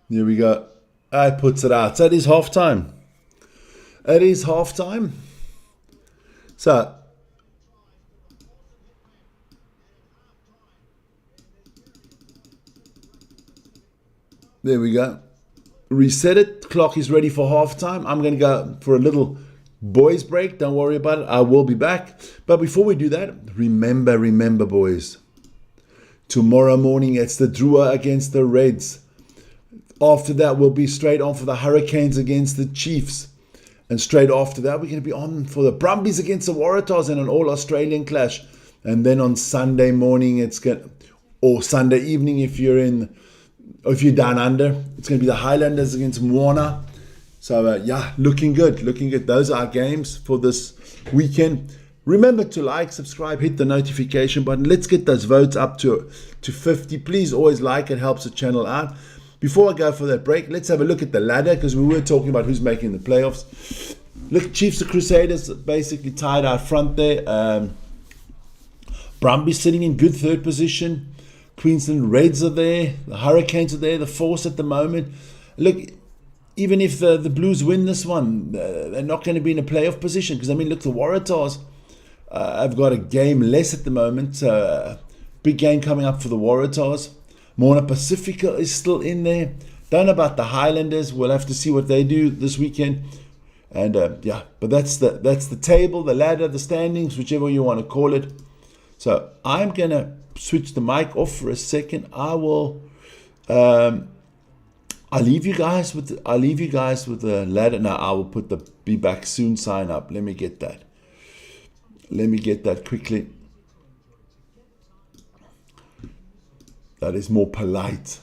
Here we go. It puts it out. So it is half time. It is half time. So there we go. Reset it. Clock is ready for half time. I'm going to go for a little boys break. Don't worry about it. I will be back. But before we do that, remember boys. Tomorrow morning it's the Drua against the Reds. After that, we'll be straight on for the Hurricanes against the Chiefs. And straight after that, we're going to be on for the Brumbies against the Waratahs in an all-Australian clash. And then on Sunday morning, or Sunday evening if you're down under, it's going to be the Highlanders against Moana. So yeah, looking good. Those are our games for this weekend. Remember to like, subscribe, hit the notification button. Let's get those votes up to 50. Please always like. It helps the channel out. Before I go for that break, let's have a look at the ladder because we were talking about who's making the playoffs. Look, Chiefs and Crusaders basically tied out front there. Brumbies sitting in good third position. Queensland Reds are there. The Hurricanes are there. The Force at the moment. Look, even if the Blues win this one, they're not going to be in a playoff position because, I mean, look, the Waratahs have got a game less at the moment. Big game coming up for the Waratahs. Moana Pacifica is still in there. Don't know about the Highlanders. We'll have to see what they do this weekend. And yeah, but that's the table, the ladder, the standings, whichever you want to call it. So I'm gonna switch the mic off for a second. I'll leave you guys with the ladder. Now I will put the be back soon sign up. Let me get that quickly. That is more polite.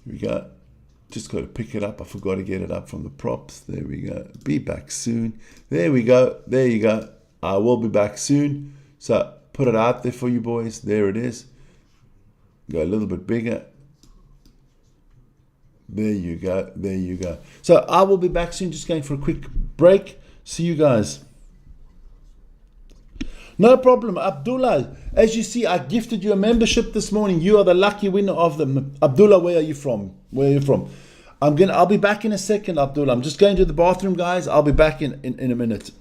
Here we go. Just got to pick it up. I forgot to get it up from the props. There we go. Be back soon. There we go. There you go. I will be back soon. So put it out there for you boys. There it is. Go a little bit bigger. There you go. There you go. So I will be back soon. Just going for a quick break. See you guys. No problem, Abdullah. As you see, I gifted you a membership this morning. You are the lucky winner of them. Abdullah, where are you from? I'll be back in a second, Abdullah. I'm just going to the bathroom, guys. I'll be back in a minute.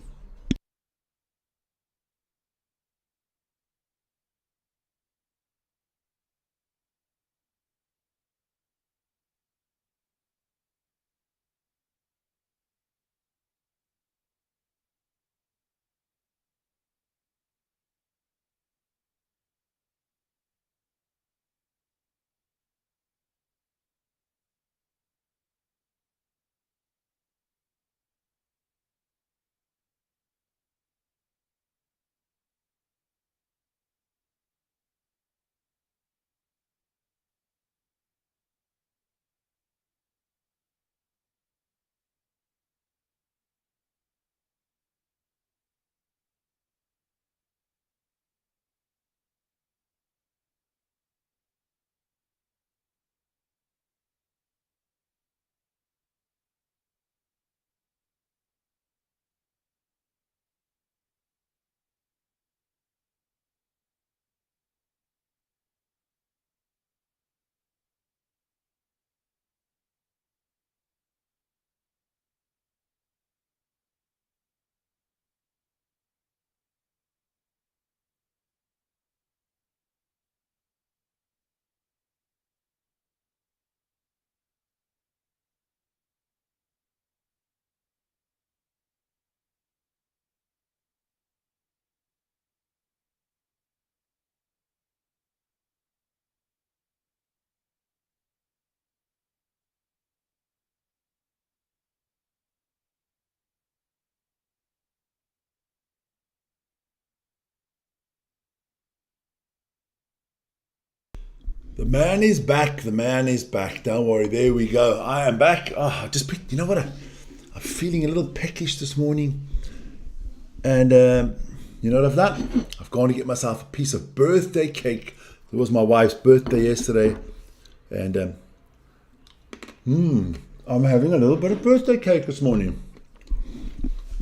The man is back. The man is back. Don't worry. There we go. I am back. Oh, I just picked. You know what? I'm feeling a little peckish this morning. And you know what I've done? I've gone to get myself a piece of birthday cake. It was my wife's birthday yesterday. And I'm having a little bit of birthday cake this morning.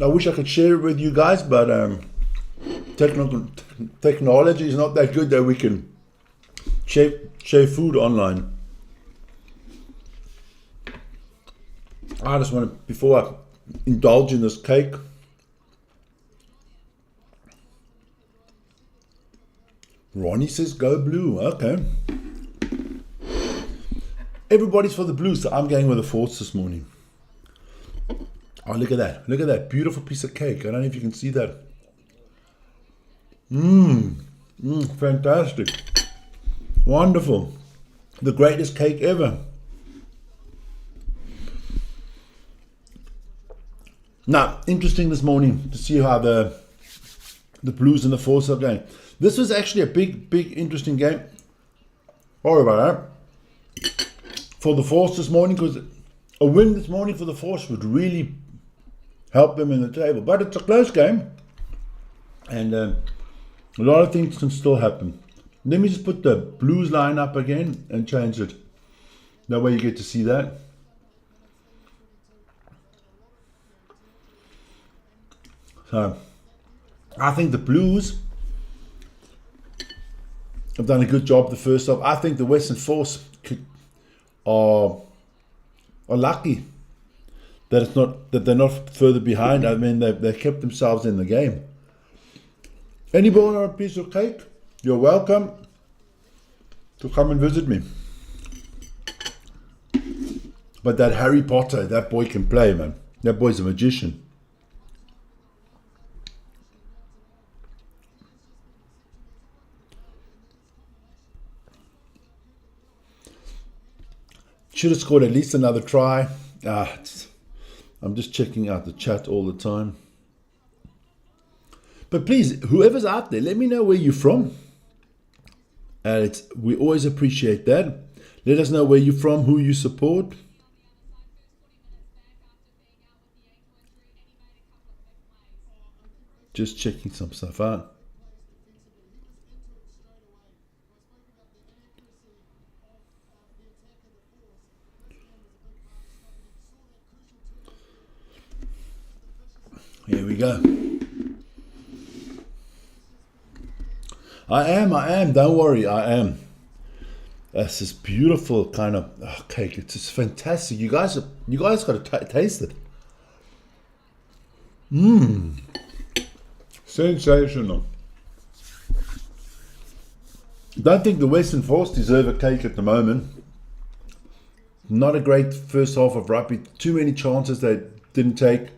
I wish I could share it with you guys, but technology is not that good that we can share food online. I just want to, before I indulge in this cake, Ronnie says go blue. Okay. Everybody's for the blue, so I'm going with the Force this morning. Oh, look at that. Look at that beautiful piece of cake. I don't know if you can see that. Fantastic. Wonderful. The greatest cake ever. Now, interesting this morning to see how the Blues and the Force are going. This was actually a big, interesting game. Sorry about that. For the Force this morning, because a win this morning for the Force would really help them in the table. But it's a close game. And a lot of things can still happen. Let me just put the Blues line up again and change it. That way you get to see that. So, I think the Blues have done a good job the first half. I think the Western Force are lucky that they're not further behind. I mean, they kept themselves in the game. Anybody want a piece of cake? You're welcome to come and visit me. But that Harry Potter, that boy can play, man. That boy's a magician. Should have scored at least another try. I'm just checking out the chat all the time. But please, whoever's out there, let me know where you're from. We always appreciate that. Let us know where you're from, who you support. Just checking some stuff out. Here we go. I am. Don't worry, I am. That's this beautiful kind of cake. It's just fantastic. You guys got to taste it. Sensational. Don't think the Western Force deserve a cake at the moment. Not a great first half of rugby. Too many chances they didn't take.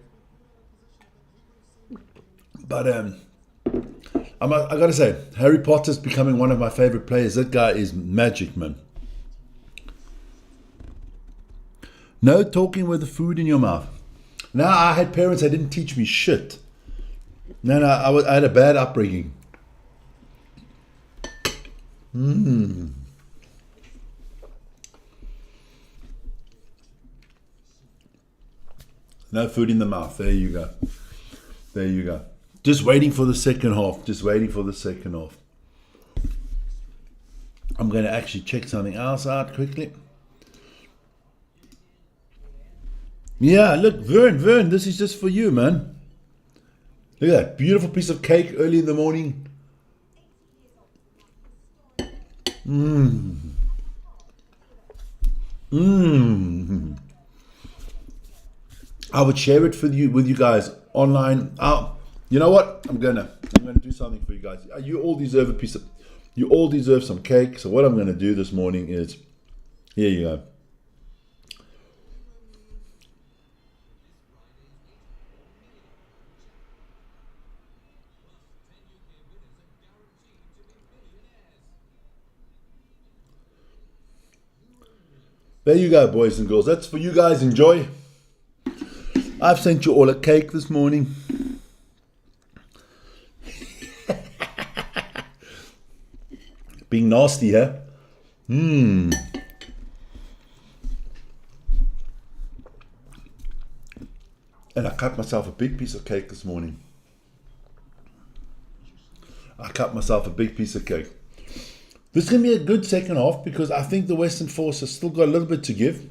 But I got to say, Harry Potter's becoming one of my favorite players. That guy is magic, man. No talking with the food in your mouth. Now, I had parents that didn't teach me shit. No, I had a bad upbringing. No food in the mouth. There you go. There you go. Just waiting for the second half. I'm going to actually check something else out quickly. Yeah, look, Vern, this is just for you, man. Look at that beautiful piece of cake early in the morning. I would share it with you guys online. You know what? I'm gonna do something for you guys. You all deserve some cake. So what I'm gonna do this morning is, here you go. There you go, boys and girls. That's for you guys. Enjoy. I've sent you all a cake this morning. Being nasty, huh? And I cut myself a big piece of cake this morning. This is going to be a good second half because I think the Western Force has still got a little bit to give.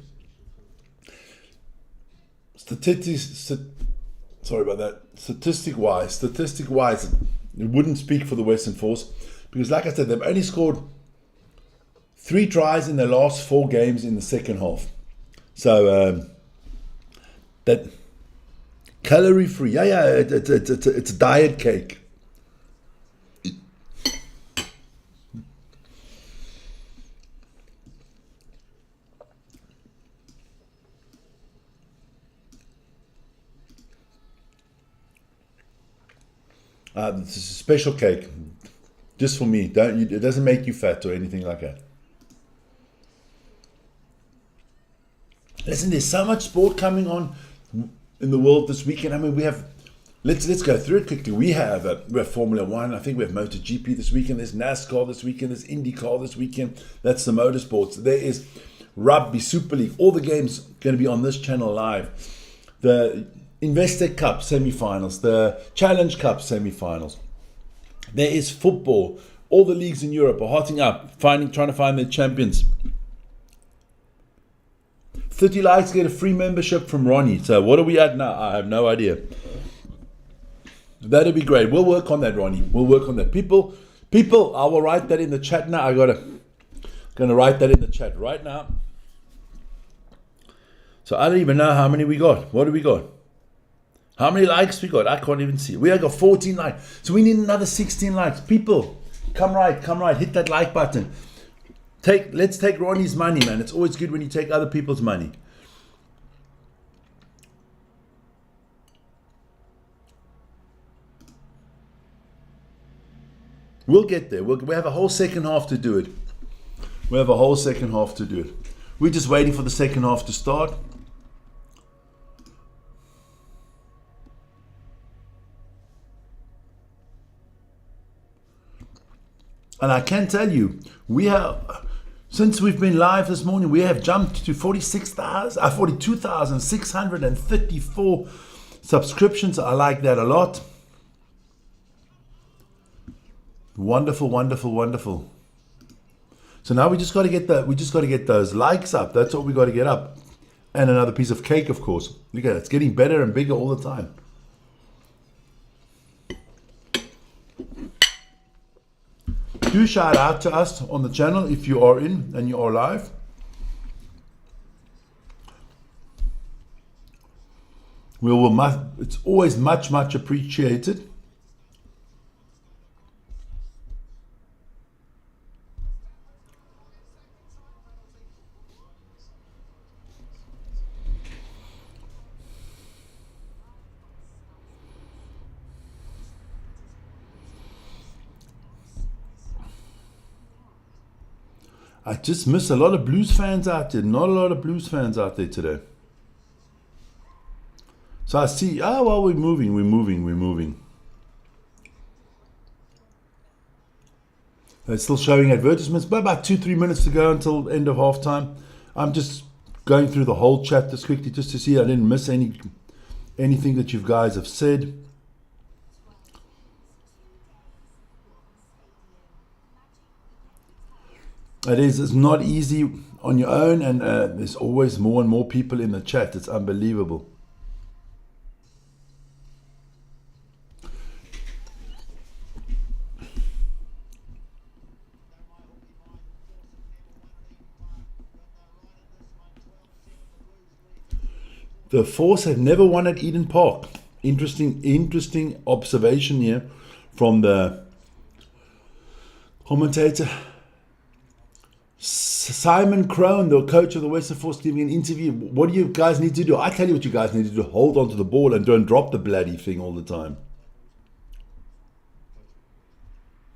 Statistic-wise, it wouldn't speak for the Western Force because, like I said, they've only scored 3 tries in their last 4 games in the second half. So that calorie-free, it's a diet cake. This is a special cake, just for me. It doesn't make you fat or anything like that. Listen, there's so much sport coming on in the world this weekend. I mean, we have. Let's go through it quickly. We have Formula One. I think we have MotoGP this weekend. There's NASCAR this weekend. There's IndyCar this weekend. That's the motorsports. There is Rugby, Super League. All the games going to be on this channel live. The Investec Cup semi-finals, the Challenge Cup semi-finals. There is football. All the leagues in Europe are hotting up, trying to find their champions. 30 likes get a free membership from Ronnie. So what are we at now? I have no idea. That'd be great. We'll work on that, Ronnie. We'll work on that. People, I will write that in the chat now. Gonna write that in the chat right now. So I don't even know how many we got. What do we got? How many likes we got? I can't even see. We have got 14 likes. So we need another 16 likes. People, come right. Hit that like button. Let's take Ronnie's money, man. It's always good when you take other people's money. We'll get there. We have a whole second half to do it. We're just waiting for the second half to start. And I can tell you, since we've been live this morning, we have jumped to 42,634 subscriptions. I like that a lot. Wonderful. So now we just got to get those likes up. That's what we got to get up. And another piece of cake, of course. Look at it. It's getting better and bigger all the time. Do shout out to us on the channel if you are in and you are live. It's always much appreciated. I just miss a lot of Blues fans out there. Not a lot of Blues fans out there today. So I see, we're moving. They're still showing advertisements, but about 2-3 minutes to go until end of half time. I'm just going through the whole chat just quickly just to see I didn't miss anything that you guys have said. It's not easy on your own, and there's always more and more people in the chat. It's unbelievable. The Force have never won at Eden Park. Interesting observation here from the commentator. Simon Crone, the coach of the Western Force, giving an interview. What do you guys need to do? I tell you what you guys need to do. Hold on to the ball and don't drop the bloody thing all the time.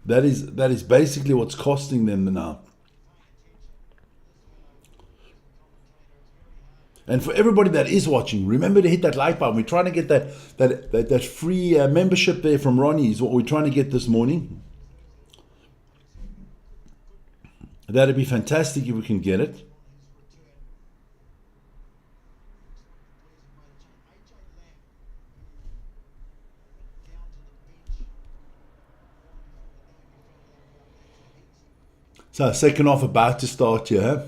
That is basically what's costing them now. And for everybody that is watching, remember to hit that like button. We're trying to get that free membership there from Ronnie is what we're trying to get this morning. That'd be fantastic if we can get it. So second half about to start here.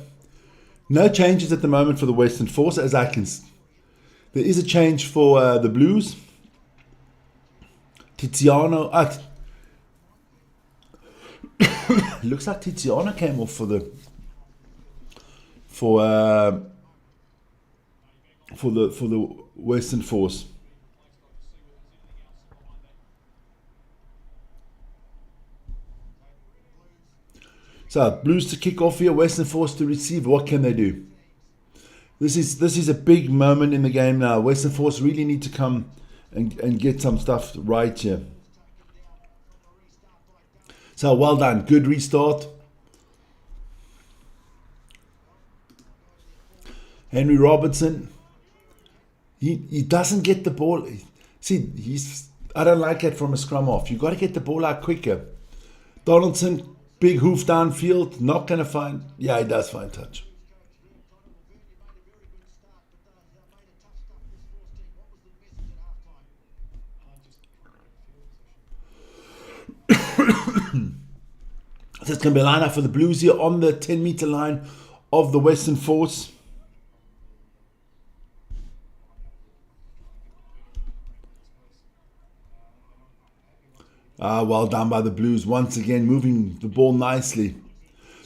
No changes at the moment for the Western Force, as I can. There is a change for the Blues. Tiziano. Looks like Tiziano came off for the Western Force. So Blues to kick off here, Western Force to receive. What can they do? This is a big moment in the game now. Western Force really need to come and get some stuff right here. So well done, good restart. Henry Robertson, he doesn't get the ball. See, I don't like it from a scrum off. You got to get the ball out quicker. Donaldson, big hoof downfield, not going to find. Yeah, he does find touch. So it's going to be a line up for the Blues here on the 10-meter line of the Western Force. Well done by the Blues. Once again, moving the ball nicely.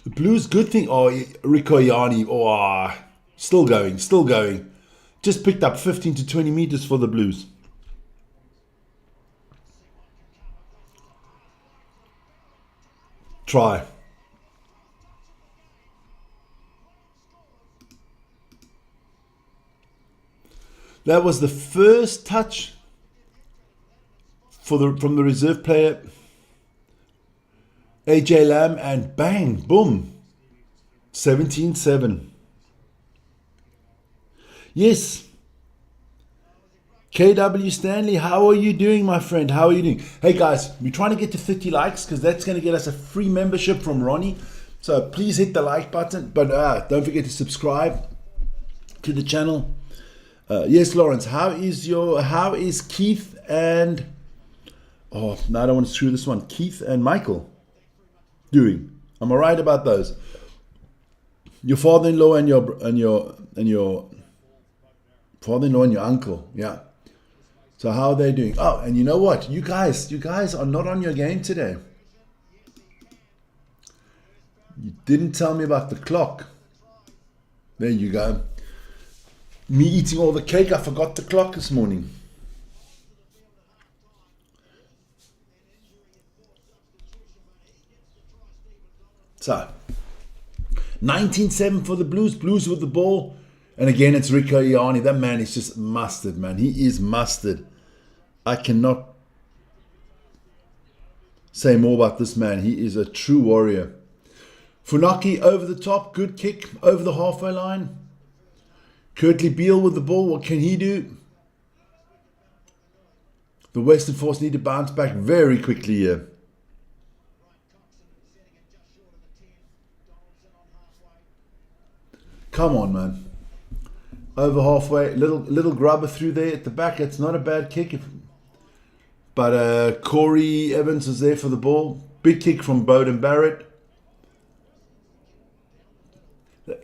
The Blues, good thing. Oh, Rico Iani. Oh, still going. Just picked up 15 to 20 meters for the Blues. Try. That was the first touch from the reserve player, AJ Lamb, and bang, boom, 17-7. Yes. KW Stanley, how are you doing, my friend? How are you doing? Hey guys, we're trying to get to 50 likes because that's going to get us a free membership from Ronnie. So please hit the like button, but don't forget to subscribe to the channel. Yes, Lawrence, how is Keith and no, I don't want to screw this one. Keith and Michael doing? Am I right about those? Your father-in-law and your father-in-law and your uncle, yeah. So how are they doing? Oh, and you know what? You guys are not on your game today. You didn't tell me about the clock. There you go. Me eating all the cake, I forgot the clock this morning. So, 19-7 for the Blues. Blues with the ball. And again, it's Rico Iani. That man is just mustard, man. He is mustard. I cannot say more about this man. He is a true warrior. Funaki over the top. Good kick over the halfway line. Kurtley Beale with the ball. What can he do? The Western Force need to bounce back very quickly here. Come on, man. Over halfway. Little grubber through there at the back. It's not a bad kick. But Corey Evans is there for the ball. Big kick from Bowden Barrett.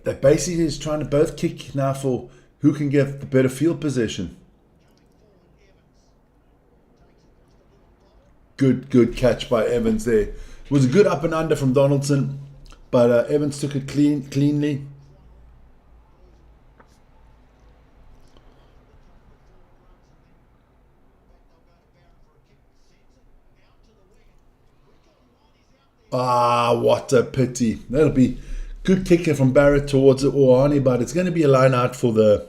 They basically is trying to both kick now for who can get the better field possession. Good catch by Evans there. It was a good up and under from Donaldson, but Evans took it cleanly. What a pity. That'll be good kicker from Barrett towards Oani, but it's going to be a line out for the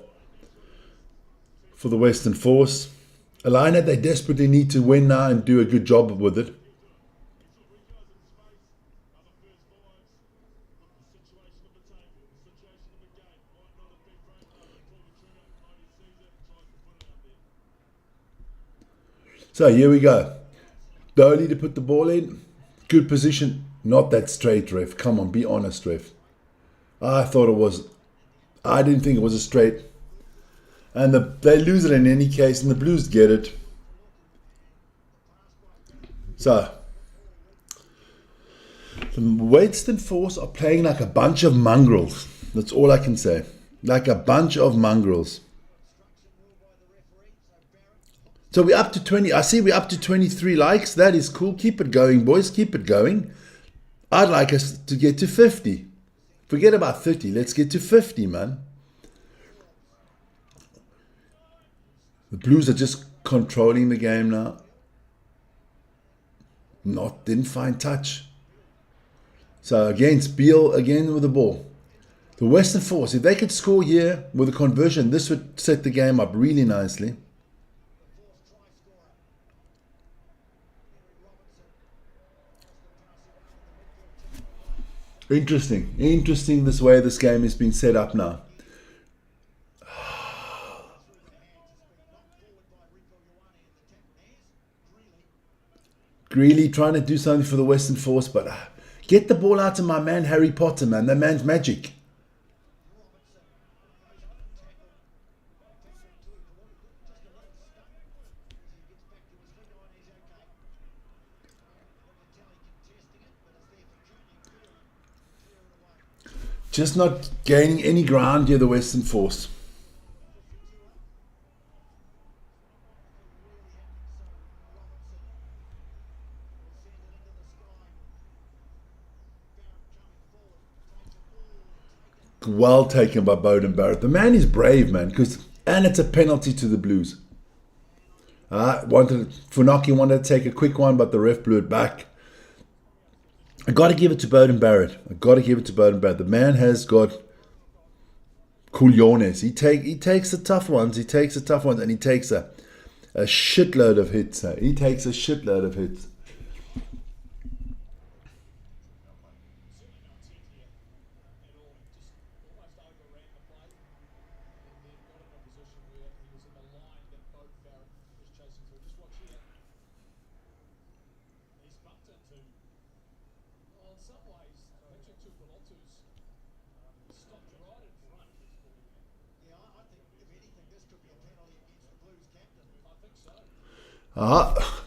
Western Force. A line that they desperately need to win now and do a good job with it. So here we go. Dolly to put the ball in. Good position Not that straight, ref. Come on, be honest, ref. I thought it was. I didn't think it was a straight. And they lose it in any case, and the Blues get it. So, the Western Force are playing like a bunch of mongrels. That's all I can say. Like a bunch of mongrels. So we're up to 20. I see we're up to 23 likes. That is cool. Keep it going, boys. Keep it going. I'd like us to get to 50. Forget about 30. Let's get to 50, man. The Blues are just controlling the game now. Didn't find touch. So against Beal again with the ball. The Western Force, if they could score here with a conversion, this would set the game up really nicely. Interesting this way this game is being set up now. Really trying to do something for the Western Force, but get the ball out to my man Harry Potter, man. That man's magic. Just not gaining any ground here, the Western Force. Well taken by Bowden Barrett. The man is brave, man, and it's a penalty to the Blues. Funaki wanted to take a quick one, but the ref blew it back. I got to give it to Bowden Barrett. The man has got culiones. He takes the tough ones. And he takes a shitload of hits.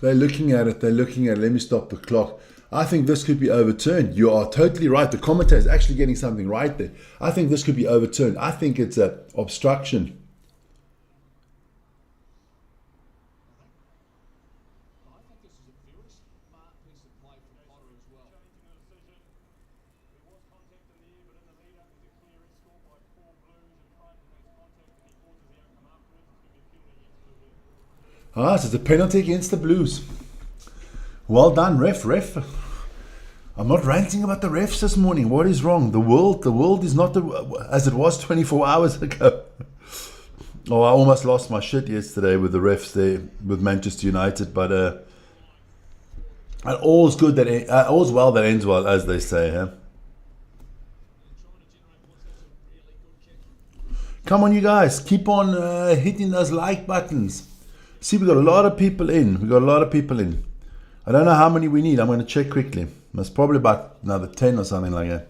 They're looking at it. Let me stop the clock. I think this could be overturned. You are totally right. The commentator is actually getting something right there. I think this could be overturned. I think it's an obstruction. So it's a penalty against the Blues. Well done, ref. I'm not ranting about the refs this morning. What is wrong? The world is not as it was 24 hours ago. I almost lost my shit yesterday with the refs there with Manchester United, but all's good all's well that ends well, as they say. Huh? Come on, you guys, keep on hitting those like buttons. See, we got a lot of people in. I don't know how many we need. I'm going to check quickly. It's probably about another 10 or something like that.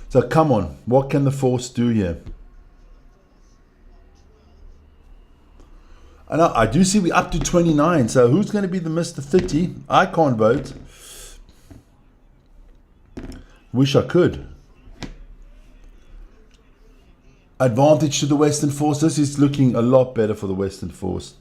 So come on. What can the Force do here? I do see we're up to 29. So who's going to be the Mr. 30? I can't vote. Wish I could. Advantage to the Western Force. This is looking a lot better for the Western Force.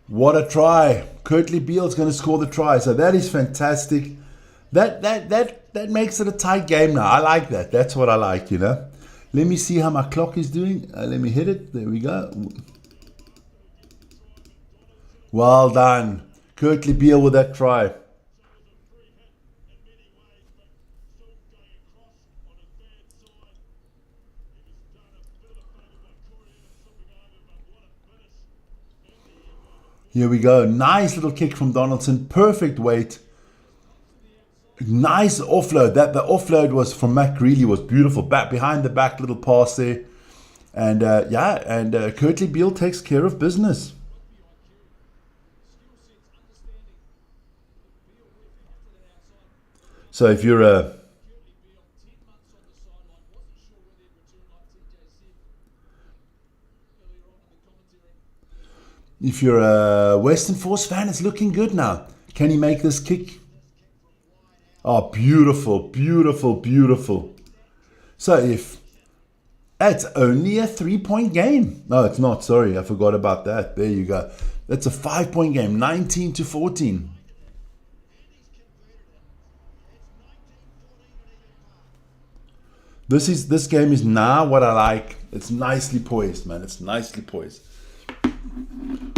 What a try. Kurtley Beale's going to score the try. So that is fantastic. That makes it a tight game now. I like that. That's what I like, you know. Let me see how my clock is doing. Let me hit it. There we go. Well done. Kurtley Beale with that try. Here we go. Nice little kick from Donaldson. Perfect weight. Nice offload. That the offload was from Matt Greeley was beautiful. Back behind the back, little pass there, and Kurtley Beale takes care of business. So if you're a Western Force fan, it's looking good now. Can he make this kick? Oh, beautiful, beautiful, beautiful. So if it's only a 3-point game. No, it's not. Sorry, I forgot about that. There you go. That's a 5-point game, 19-14. This game is now what I like. It's nicely poised, man. It's nicely poised.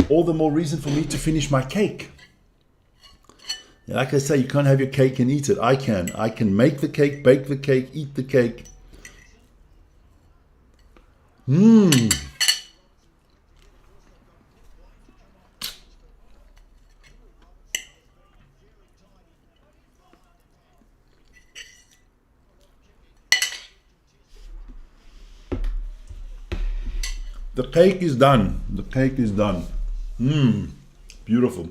All the more reason for me to finish my cake. Like I say, you can't have your cake and eat it. I can. I can make the cake, bake the cake, eat the cake. Mmm. The cake is done. The cake is done. Mmm. Beautiful.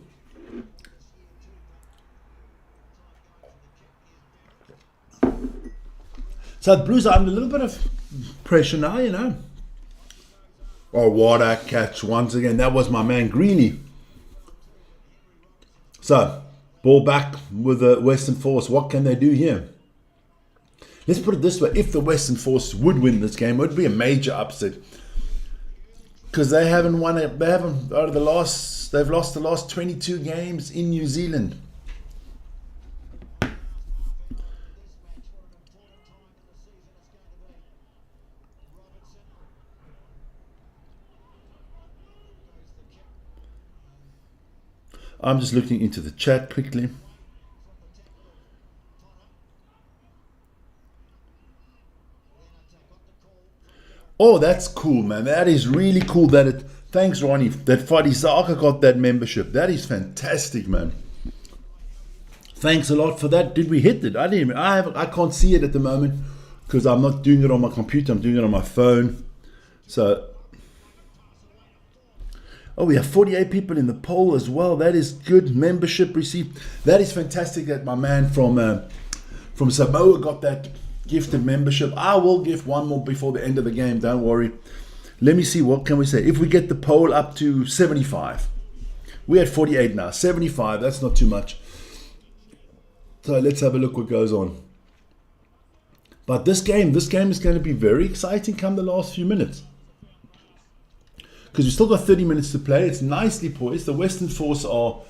So the Blues are under a little bit of pressure now, you know. Oh, what a catch once again. That was my man Greeny. So, ball back with the Western Force. What can they do here? Let's put it this way. If the Western Force would win this game, it would be a major upset. Because they haven't won it. They haven't, out of the last, they've lost the last 22 games in New Zealand. I'm just looking into the chat quickly. Oh, that's cool, man. That is really cool that it... Thanks, Ronnie, that Fadi Saka got that membership. That is fantastic, man. Thanks a lot for that. Did we hit it? I can't see it at the moment because I'm not doing it on my computer. I'm doing it on my phone. So... Oh, we have 48 people in the poll as well. That is good. Membership received. That is fantastic that my man from Samoa got that gifted membership. I will give one more before the end of the game. Don't worry. Let me see. What can we say? If we get the poll up to 75. We're at 48 now. 75. That's not too much. So let's have a look what goes on. But this game is going to be very exciting come the last few minutes. Because we've still got 30 minutes to play. It's nicely poised. The Western Force are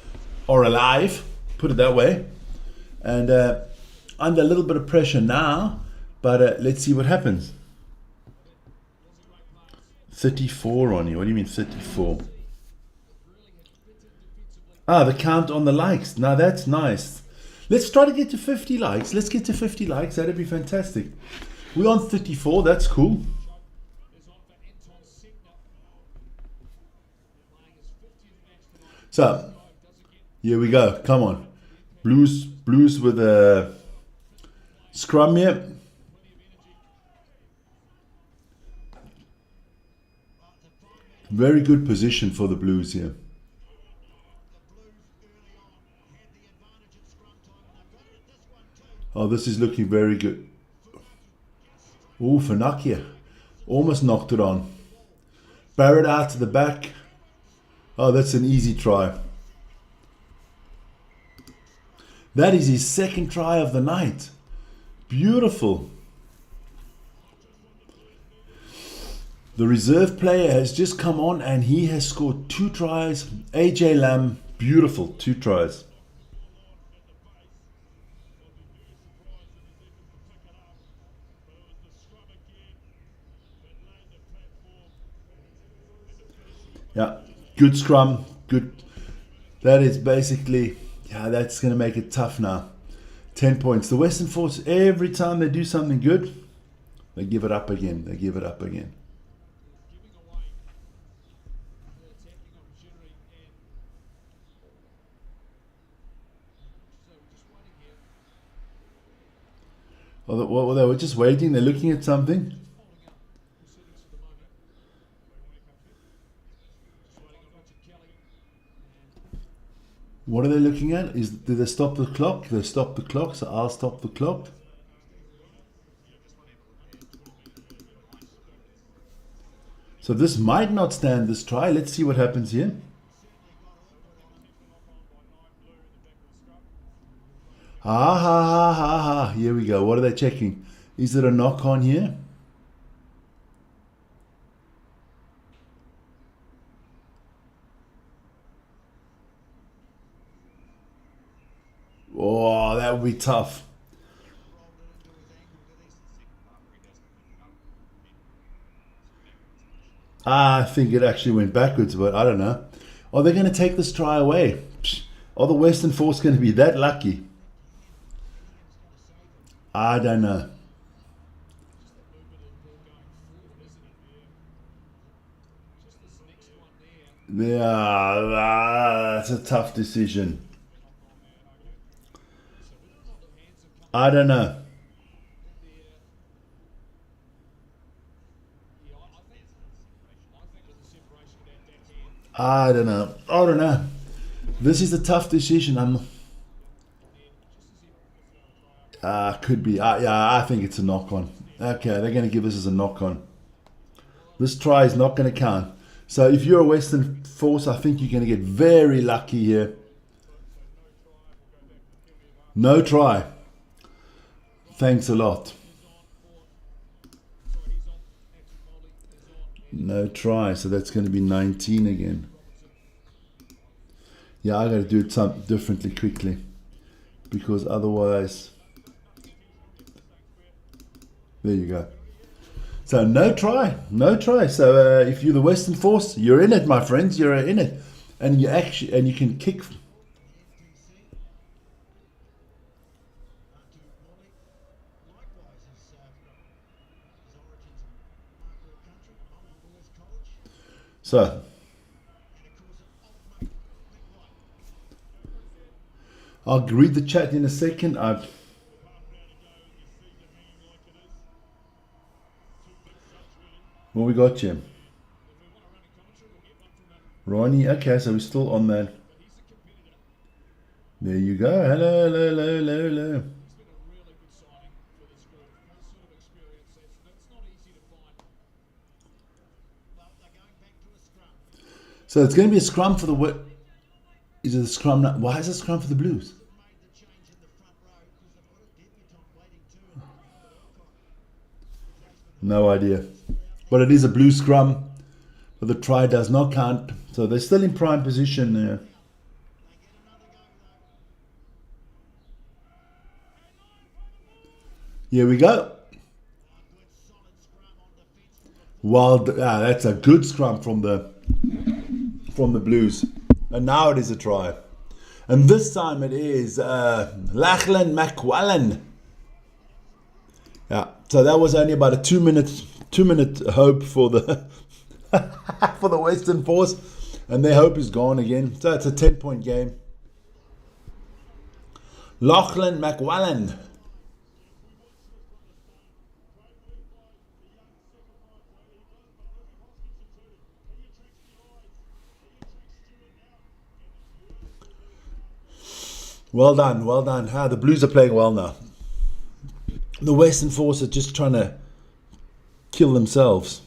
alive, put it that way. And under a little bit of pressure now. But let's see what happens. 34, Ronnie. What do you mean 34? Ah, the count on the likes. Now that's nice. Let's try to get to 50 likes. Let's get to 50 likes. That'd be fantastic. We're on 34. That's cool. So, here we go. Come on. Blues with a scrum here. Very good position for the Blues here. Oh, this is looking very good. Oh, Fanakia. Almost knocked it on. Barrett out to the back. Oh, that's an easy try. That is his second try of the night. Beautiful. The reserve player has just come on and he has scored 2 tries. AJ Lamb, beautiful, 2 tries. Yeah, good scrum, good. That is basically, yeah, that's going to make it tough now. 10 points. The Western Force, every time they do something good, they give it up again. They give it up again. Well, they were just waiting. They're looking at something. What are they looking at? Did they stop the clock? They stopped the clock, so I'll stop the clock. So this might not stand this try. Let's see what happens here. Ha ha ha ha ha. Here we go. What are they checking? Is it a knock on here? Oh, that would be tough. I think it actually went backwards, but I don't know. Are they going to take this try away? Are the Western Force going to be that lucky? I don't know. Yeah, that's a tough decision. I don't know. I don't know. I don't know. This is a tough decision. Could be. Yeah, I think it's a knock on. Okay, they're going to give us as a knock on. This try is not going to count. So if you're a Western Force, I think you're going to get very lucky here. No try. Thanks a lot. No try. So that's going to be 19 again. Yeah, I got to do it something differently quickly, because otherwise. There you go. So no try, no try. So if you're the Western Force, you're in it, my friends. You're in it, and you can kick. So I'll read the chat in a second. What we got, Jim? Ronnie, okay, so we're still on that. There you go. Hello, hello, hello, hello, hello. So it's going to be a scrum for the... Is it a scrum now? Why is it a scrum for the Blues? No idea. But it is a blue scrum. But the try does not count. So they're still in prime position there. Here we go. That's a good scrum from the Blues. And now it is a try. And this time it is Lachlan McWallen. Yeah. So that was only about a 2 minute hope for the for the Western Force, and their hope is gone again. So it's a 10-point game. Lachlan McWallen. Well done, well done. The Blues are playing well now. The Western Force are just trying to kill themselves.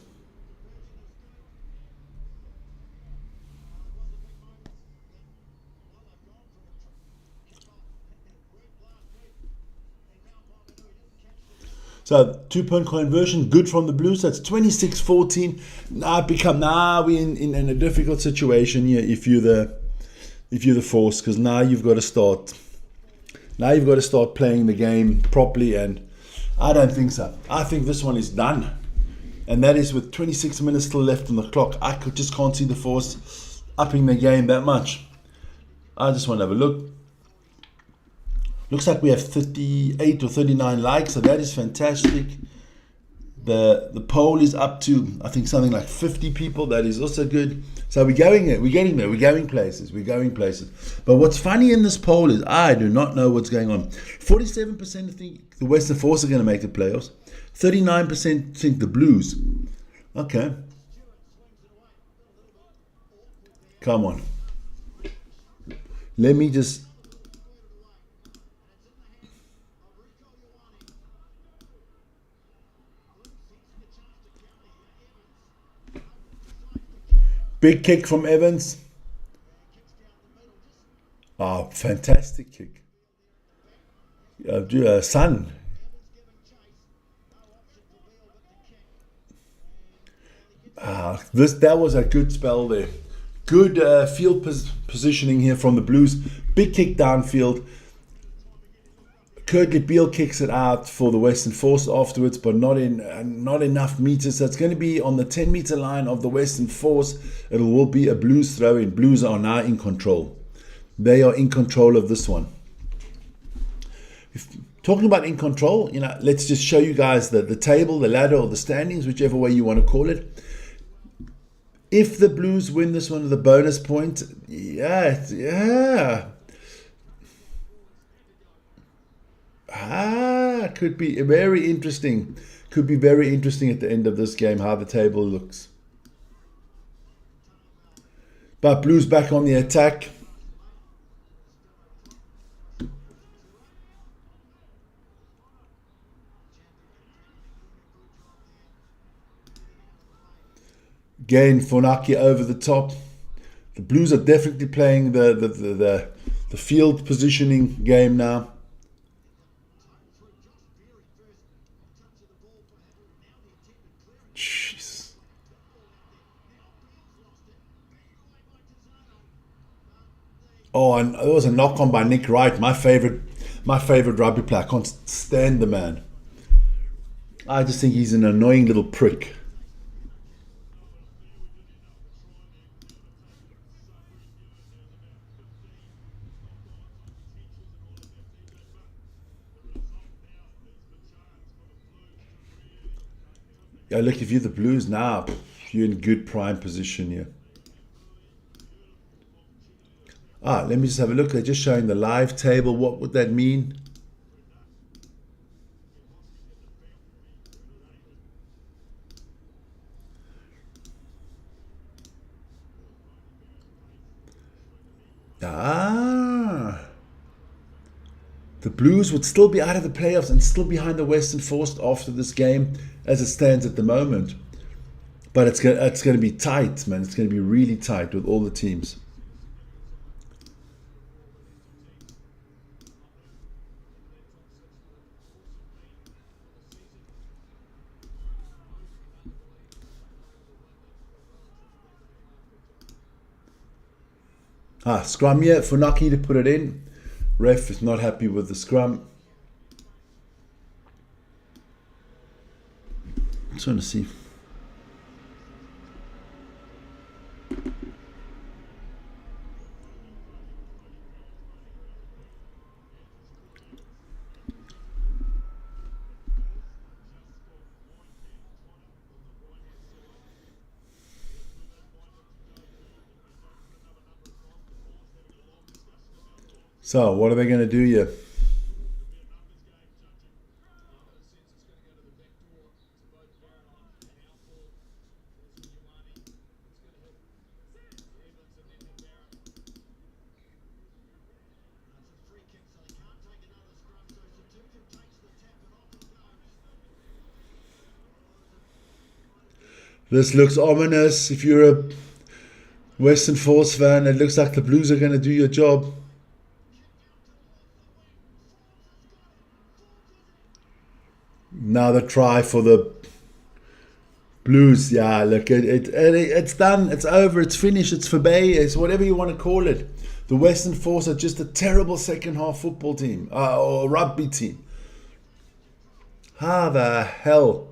So 2-point conversion, good from the Blues. That's 26-14. Now we're in a difficult situation here if you're the Force, because now you've got to start. Now you've got to start playing the game properly, and I don't think so. I think this one is done, and that is with 26 minutes still left on the clock. I just can't see the Force upping the game that much. I just want to have a look. Looks like we have 38 or 39 likes, so that is fantastic. The poll is up to, I think, something like 50 people. That is also good. So we're going there. We're getting there. We're going places. We're going places. But what's funny in this poll is I do not know what's going on. 47% think the Western Force are going to make the playoffs. 39% think the Blues. Okay. Come on. Let me just... Big kick from Evans. Oh, fantastic kick. Son. That was a good spell there. Good field positioning here from the Blues. Big kick downfield. Kurtley Beale kicks it out for the Western Force afterwards, but not enough meters. So it's going to be on the 10-meter line of the Western Force. It will be a Blues throw-in. Blues are now in control. They are in control of this one. Talking about in control, let's just show you guys the table, the ladder, or the standings, whichever way you want to call it. If the Blues win this one with a bonus point, could be very interesting. Could be very interesting at the end of this game, how the table looks. But Blues back on the attack. Again, Fonaki over the top. The Blues are definitely playing the field positioning game now. Jeez. Oh, and there was a knock on by Nick Wright, my favorite rugby player. I can't stand the man. I just think he's an annoying little prick. Yeah, look, if you're the Blues now, you're in good prime position here. Let me just have a look. They're just showing the live table. What would that mean? The Blues would still be out of the playoffs and still behind the Western Force after this game as it stands at the moment. But it's going to be tight, man. It's going to be really tight with all the teams. Scrum here for Naki to put it in. Ref is not happy with the scrum. I'm trying to see. So, what are they going to do here? This looks ominous. If you're a Western Force fan, it looks like the Blues are going to do your job. Now the try for the Blues. Yeah, look, it's done. It's over. It's finished. It's forbade. It's whatever you want to call it. The Western Force are just a terrible second half football team or rugby team. How the hell?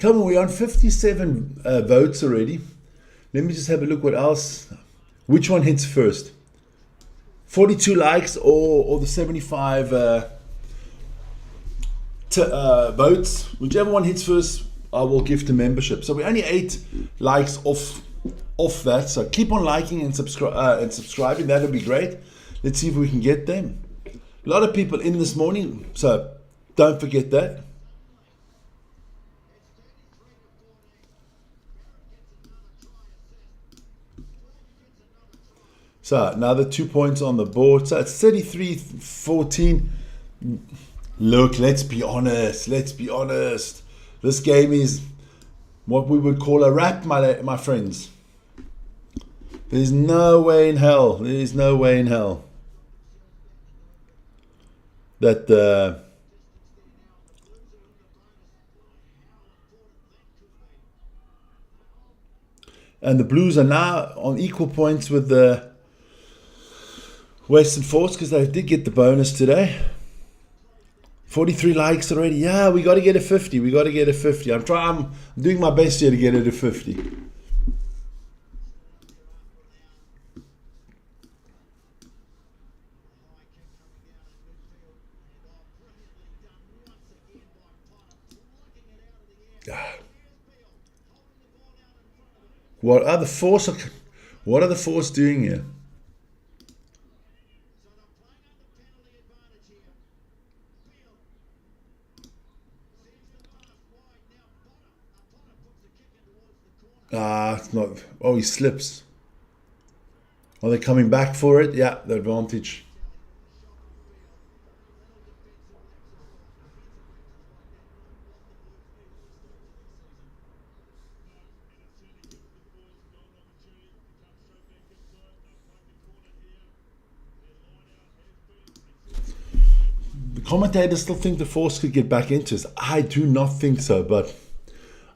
Come on, we're on 57 votes already. Let me just have a look what else. Which one hits first? 42 likes or the 75 votes. Whichever one hits first, I will gift a membership. So we're only 8 likes off that. So keep on liking and subscribing. That would be great. Let's see if we can get them. A lot of people in this morning, so don't forget that. So another 2 points on the board. So it's 33-14. Look, let's be honest. This game is what we would call a wrap, my friends. There's no way in hell. That and the Blues are now on equal points with the Western Force because they did get the bonus today. 43 likes already. Yeah, we got to get a 50. I'm doing my best here to get it to 50. What are the Force doing here? It's not. Oh, he slips. Are they coming back for it? Yeah, the advantage. The commentators still think the Force could get back into this. I do not think so, but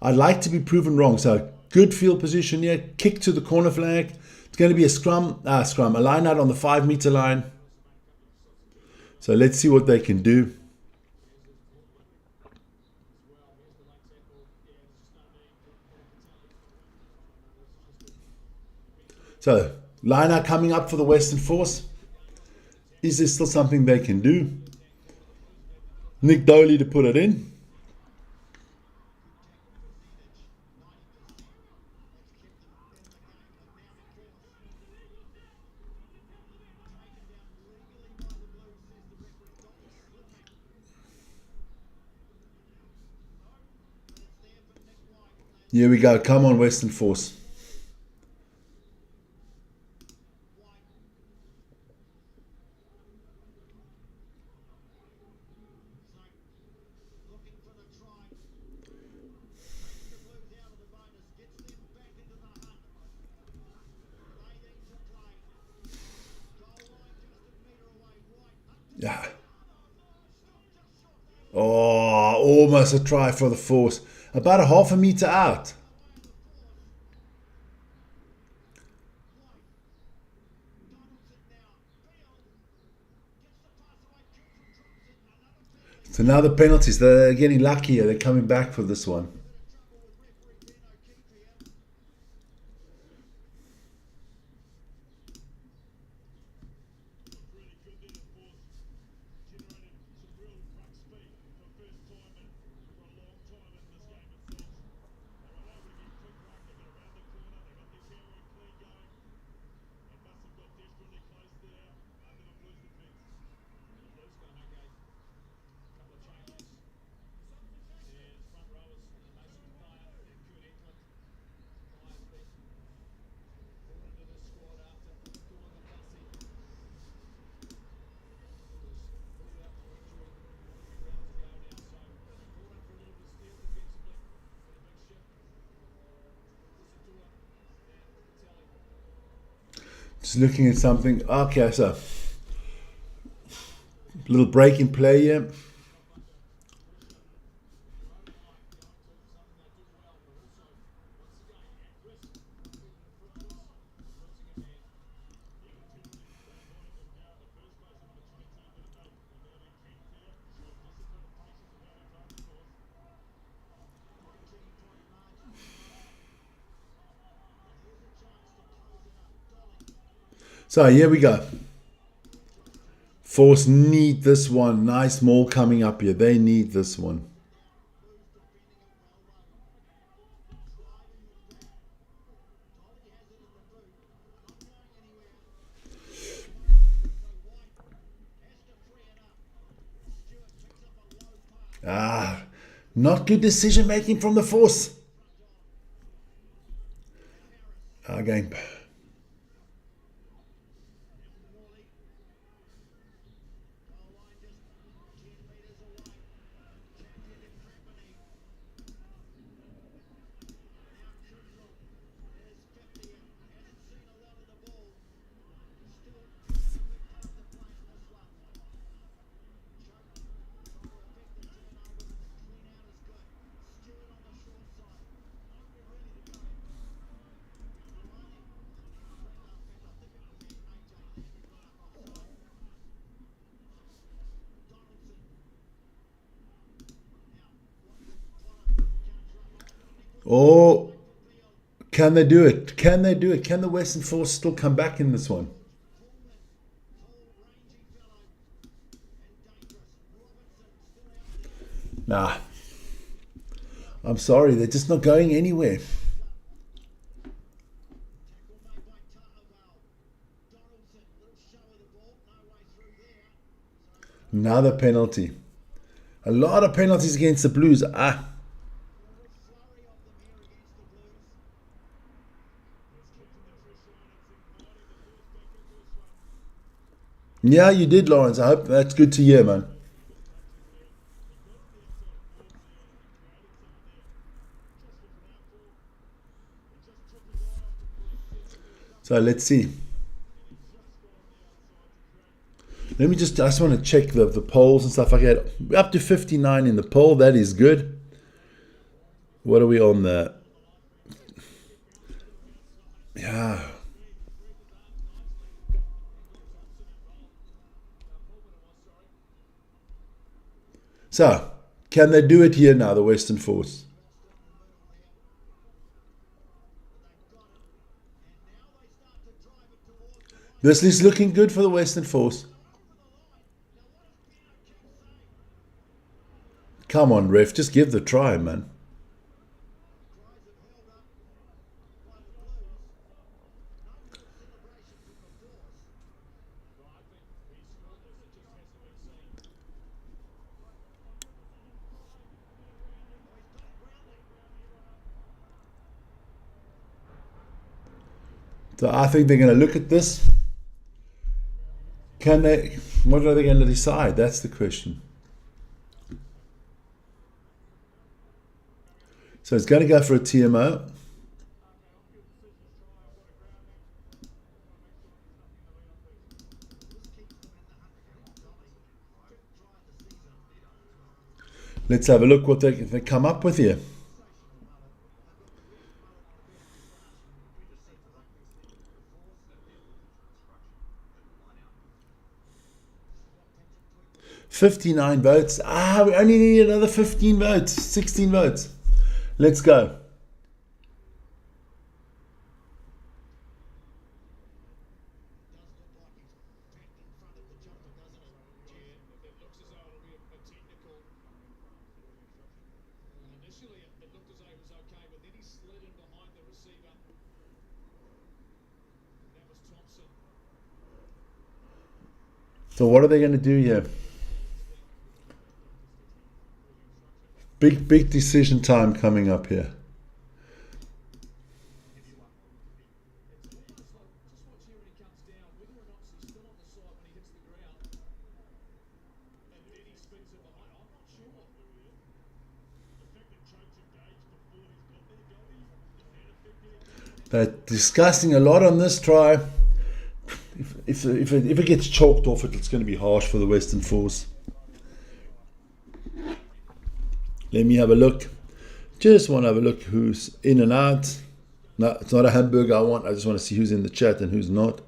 I'd like to be proven wrong. So good field position here. Kick to the corner flag. It's going to be a scrum. A line out on the 5-meter line. So let's see what they can do. So line out coming up for the Western Force. Is there still something they can do? Nick Doley to put it in. Here we go. Come on, Western Force. Yeah. Oh, almost a try for the Force. About a half a meter out. So now the penalties. They're getting luckier. They're coming back for this one. Just looking at something. Okay, so little break in play here. So here we go. Force need this one. Nice maul coming up here. They need this one. Not good decision making from the Force. Again. Oh, can they do it? Can they do it? Can the Western Force still come back in this one? Nah. I'm sorry, they're just not going anywhere. Another penalty. A lot of penalties against the Blues. Yeah, you did, Lawrence. I hope that's good to hear, man. So let's see. I just want to check the polls and stuff like that. We're up to 59 in the poll. That is good. What are we on there? Yeah. So, can they do it here now, the Western Force? This is looking good for the Western Force. Come on, ref, just give the try, man. So I think they're going to look at this. Can they? What are they going to decide? That's the question. So it's going to go for a TMO. Let's have a look what they come up with here. $59 votes. We only need another 15 votes, 16 votes. Let's go. So what are they going to do here? Big decision time coming up here. They're discussing a lot on this try. If it gets chalked off, it's going to be harsh for the Western Force. Let me have a look. Just want to have a look who's in and out. No, it's not a hamburger I want. I just want to see who's in the chat and who's not.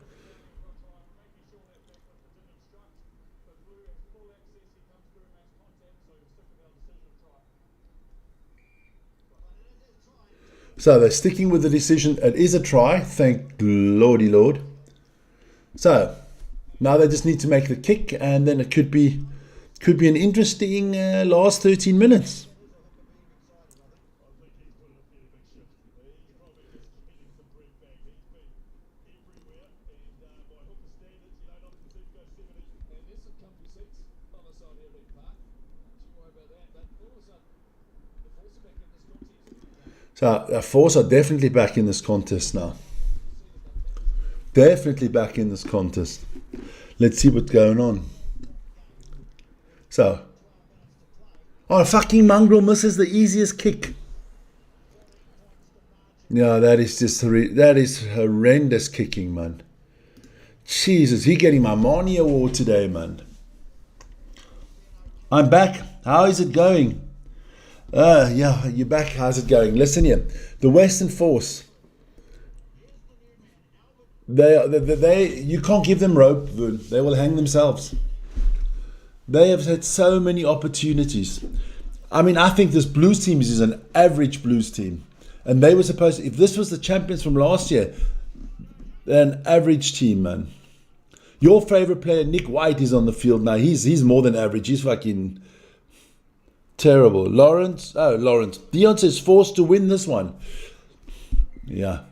So they're sticking with the decision. It is a try. Thank Lordy Lord. So now they just need to make the kick, and then it could be an interesting last 13 minutes. So Force are definitely back in this contest now. Definitely back in this contest. Let's see what's going on. So, fucking Mongrel misses the easiest kick. Yeah, that is horrendous kicking, man. Jesus, he getting my Marnie award today, man. I'm back. How is it going? Yeah, you're back. How's it going? Listen here. The Western Force. You can't give them rope, Vern. They will hang themselves. They have had so many opportunities. I mean, I think this Blues team is an average Blues team. And they were supposed to, if this was the champions from last year, they're an average team, man. Your favorite player, Nick White, is on the field now. He's more than average. He's fucking terrible. Lawrence. Deontay is forced to win this one. Yeah.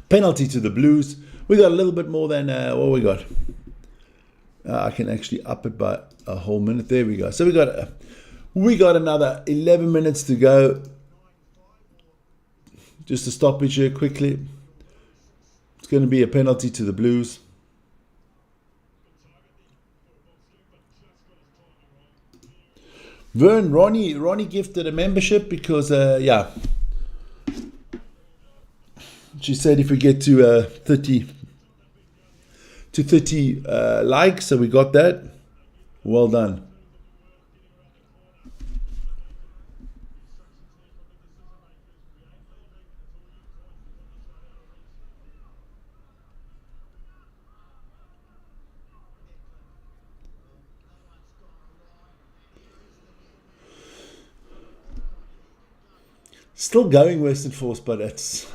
Penalty to the Blues. We got a little bit more than what we got. I can actually up it by a whole minute. There we go. So we got another 11 minutes to go. Just a stoppage here quickly. It's going to be a penalty to the Blues. Vern, Ronnie gifted a membership because, she said if we get to 30 likes, so we got that. Well done. Still going Western Force, but it's...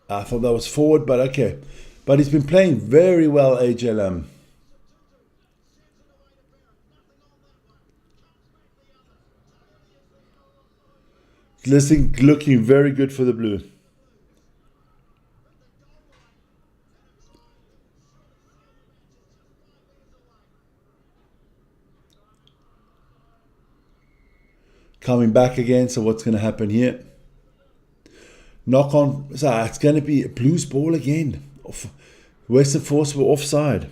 I thought that was forward, but okay. But he's been playing very well, AJ Lam. Looking very good for the Blue. Coming back again, so what's going to happen here? Knock on, so it's going to be a Blues ball again. Western Force were offside.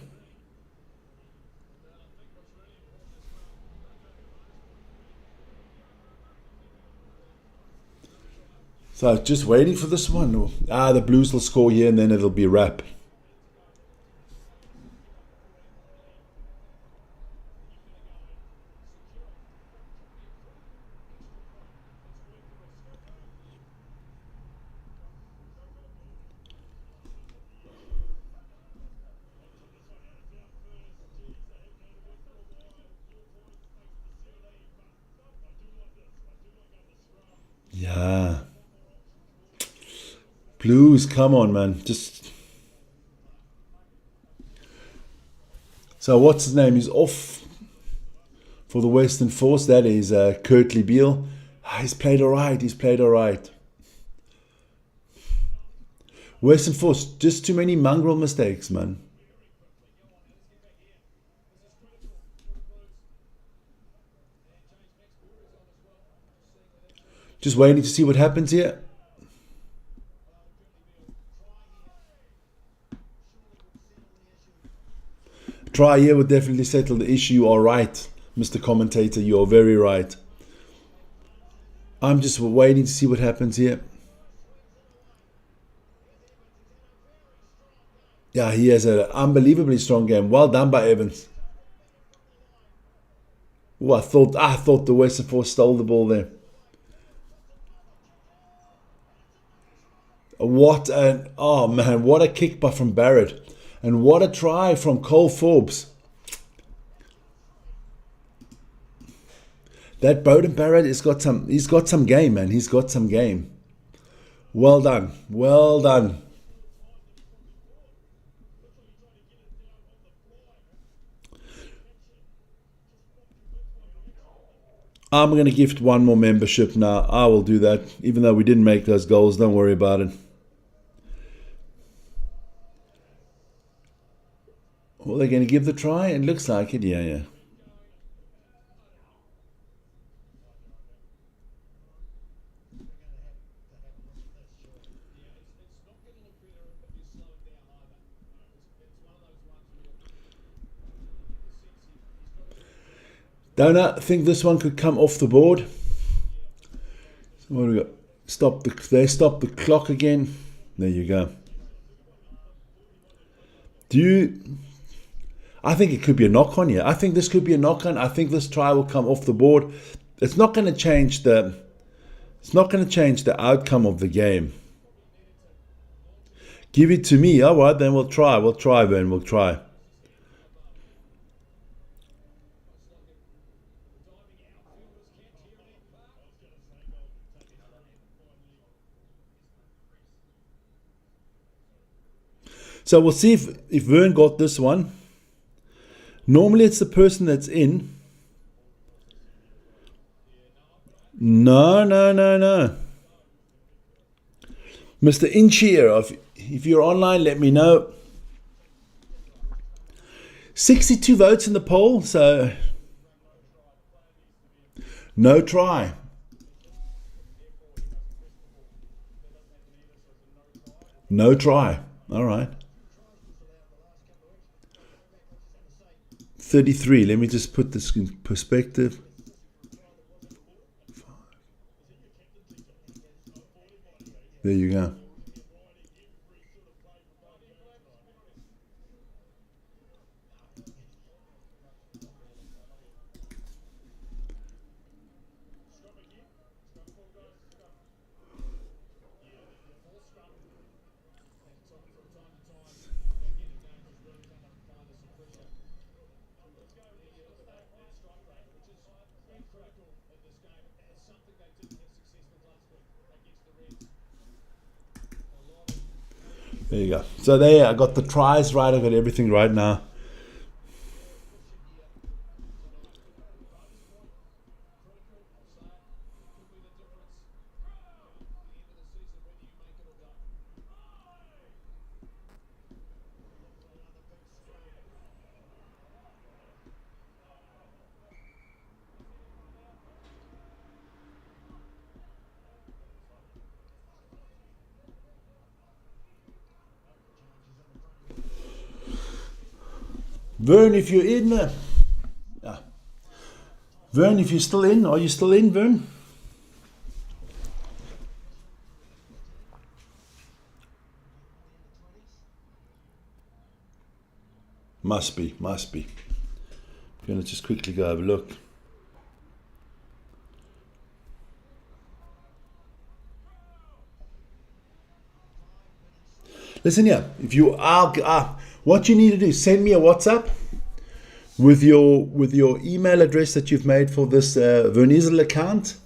So just waiting for this one. The Blues will score here and then it'll be a wrap. Yeah. Blues, come on, man. So what's his name? He's off for the Western Force. That is Kurtley Beale. He's played all right. Western Force, just too many mongrel mistakes, man. Just waiting to see what happens here. Try here would definitely settle the issue. You are right, Mr. Commentator. You are very right. I'm just waiting to see what happens here. Yeah, he has an unbelievably strong game. Well done by Evans. Ooh, I thought the Western Force stole the ball there. What a kick by from Barrett. And what a try from Cole Forbes. That Bowden Barrett he's got some game, man. He's got some game. Well done. Well done. I'm going to gift one more membership now. I will do that. Even though we didn't make those goals, don't worry about it. Well, they're going to give the try? It looks like it, yeah. Don't I think this one could come off the board? So what do we got? They stop the clock again. There you go. I think it could be a knock on here. I think this could be a knock on. I think this try will come off the board. It's not going to change the outcome of the game. Give it to me. All right, then we'll try. We'll try, Vern. We'll try. So we'll see if Vern got this one. Normally it's the person that's in. No. Mr. Inchier, if you're online, let me know. 62 votes in the poll, so no try. No try. All right. 33. Let me just put this in perspective. There you go. There you go. So there, I got the tries right. I got everything right now. Vern, if you're in, Vern, if you're still in, are you still in, Vern? Must be. I'm going to just quickly go have a look. Listen here, if you are, what you need to do is send me a WhatsApp with your email address that you've made for this Vernizel account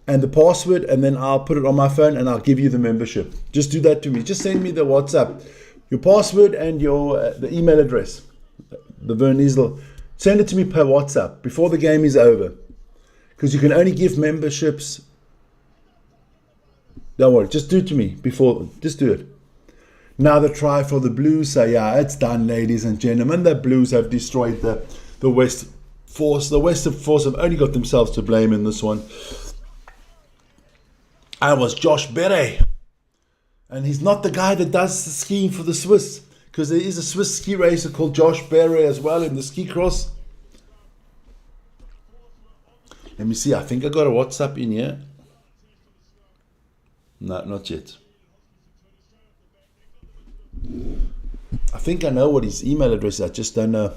and the password, and then I'll put it on my phone and I'll give you the membership. Just do that to me. Just send me the WhatsApp, your password and your the email address, the Vernizel. Send it to me per WhatsApp before the game is over, because you can only give memberships. Don't worry, just do it to me before. Just do it. Now the try for the Blues. So yeah, it's done, ladies and gentlemen. The Blues have destroyed the West Force. The Western Force have only got themselves to blame in this one. I was Josh Berry. And he's not the guy that does the skiing for the Swiss, because there is a Swiss ski racer called Josh Berry as well in the ski cross. Let me see. I think I got a WhatsApp in here. No, not yet. I think I know what his email address is. I just don't know.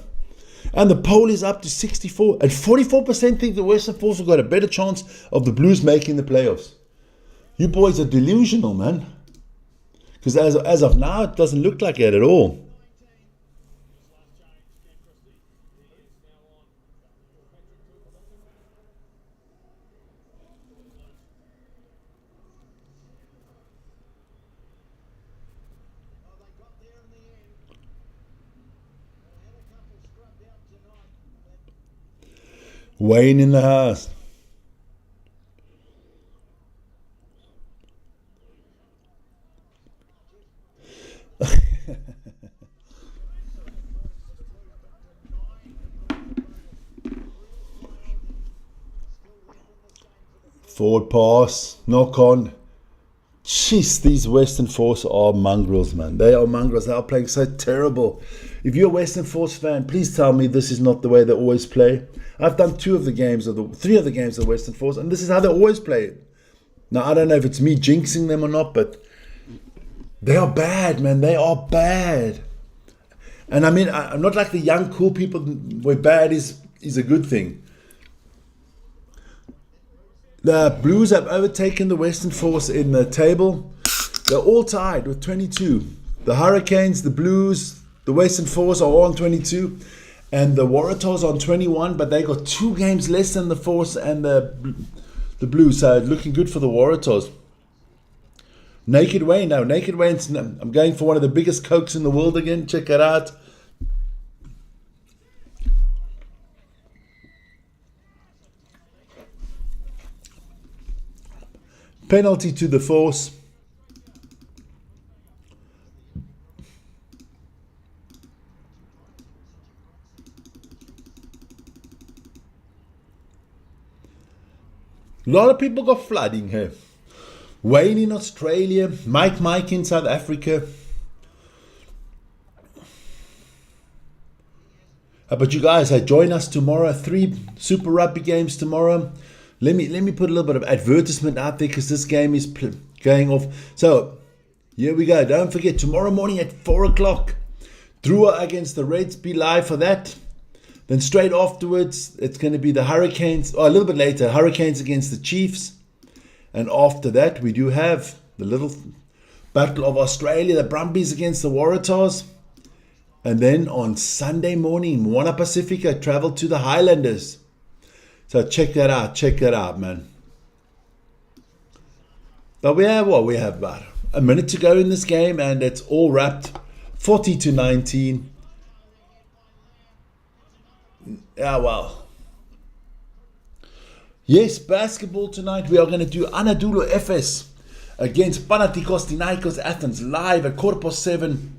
And the poll is up to 64. And 44% think the Western Force have got a better chance of the Blues making the playoffs. You boys are delusional, man. Because as of now, it doesn't look like it at all. Wayne in the house. Forward pass, knock on. Jeez, these Western Force are mongrels, man. They are mongrels. They are playing so terrible. If you're a Western Force fan, please tell me this is not the way they always play. I've done three of the games of the Western Force, and this is how they always play it. Now, I don't know if it's me jinxing them or not, but they are bad, man. They are bad. And I mean, I'm not like the young, cool people where bad is a good thing. The Blues have overtaken the Western Force in the table. They're all tied with 22. The Hurricanes, the Blues, the Western Force are all on 22. And the Waratahs on 21, but they got 2 games less than the Force and the Blues. So looking good for the Waratahs. Naked Wayne now. Naked Wayne's, I'm going for one of the biggest cokes in the world again. Check it out. Penalty to the Force. A lot of people got flooding here. Wayne in Australia, Mike in South Africa. But you guys, join us tomorrow. 3 Super Rugby games tomorrow. Let me put a little bit of advertisement out there because this game is going off. So here we go. Don't forget, tomorrow morning at 4 o'clock, Drua against the Reds. Be live for that. Then straight afterwards, it's going to be the Hurricanes, or a little bit later, Hurricanes against the Chiefs. And after that, we do have the little Battle of Australia, the Brumbies against the Waratahs. And then on Sunday morning, Moana Pacifica travel to the Highlanders. So check that out, man. But we have about a minute to go in this game, and it's all wrapped 40-19. Yeah, well. Yes, basketball tonight. We are going to do Anadolu Efes against Panathinaikos Athens live at 7:15.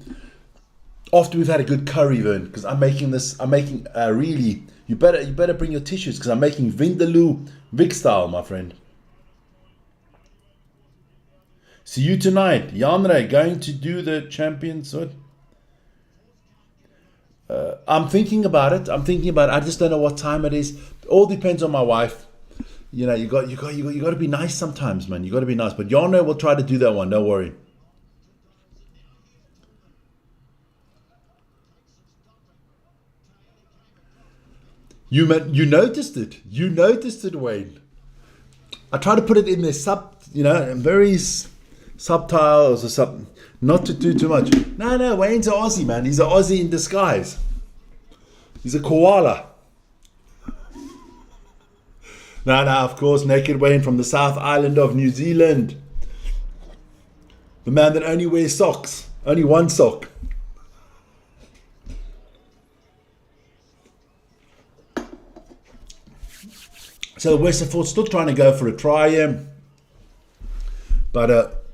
After we've had a good curry, Vern, because I'm making really. You better bring your tissues because I'm making Vindaloo Vic style, my friend. See you tonight. Janre going to do the champions. I'm thinking about it. I just don't know what time it is. It all depends on my wife. You know, you got to be nice sometimes, man. You got to be nice. But Janre will try to do that one. Don't worry. You noticed it. You noticed it, Wayne. I try to put it in there very subtitles or something. Not to do too much. No, Wayne's an Aussie, man. He's an Aussie in disguise. He's a koala. No, of course, Naked Wayne from the South Island of New Zealand. The man that only wears socks. Only one sock. So the Western Force still trying to go for a try here. But,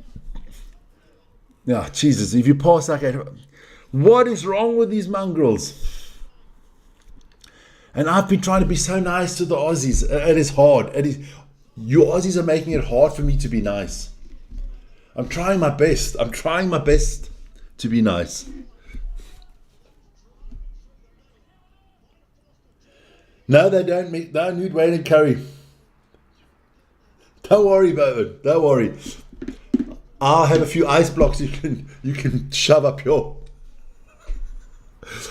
Jesus, if you pass like that, what is wrong with these mongrels? And I've been trying to be so nice to the Aussies. It is hard. You Aussies are making it hard for me to be nice. I'm trying my best. To be nice. No, they don't need Wayne and Curry. Don't worry, Bowen. Don't worry. I'll have a few ice blocks you can shove up your.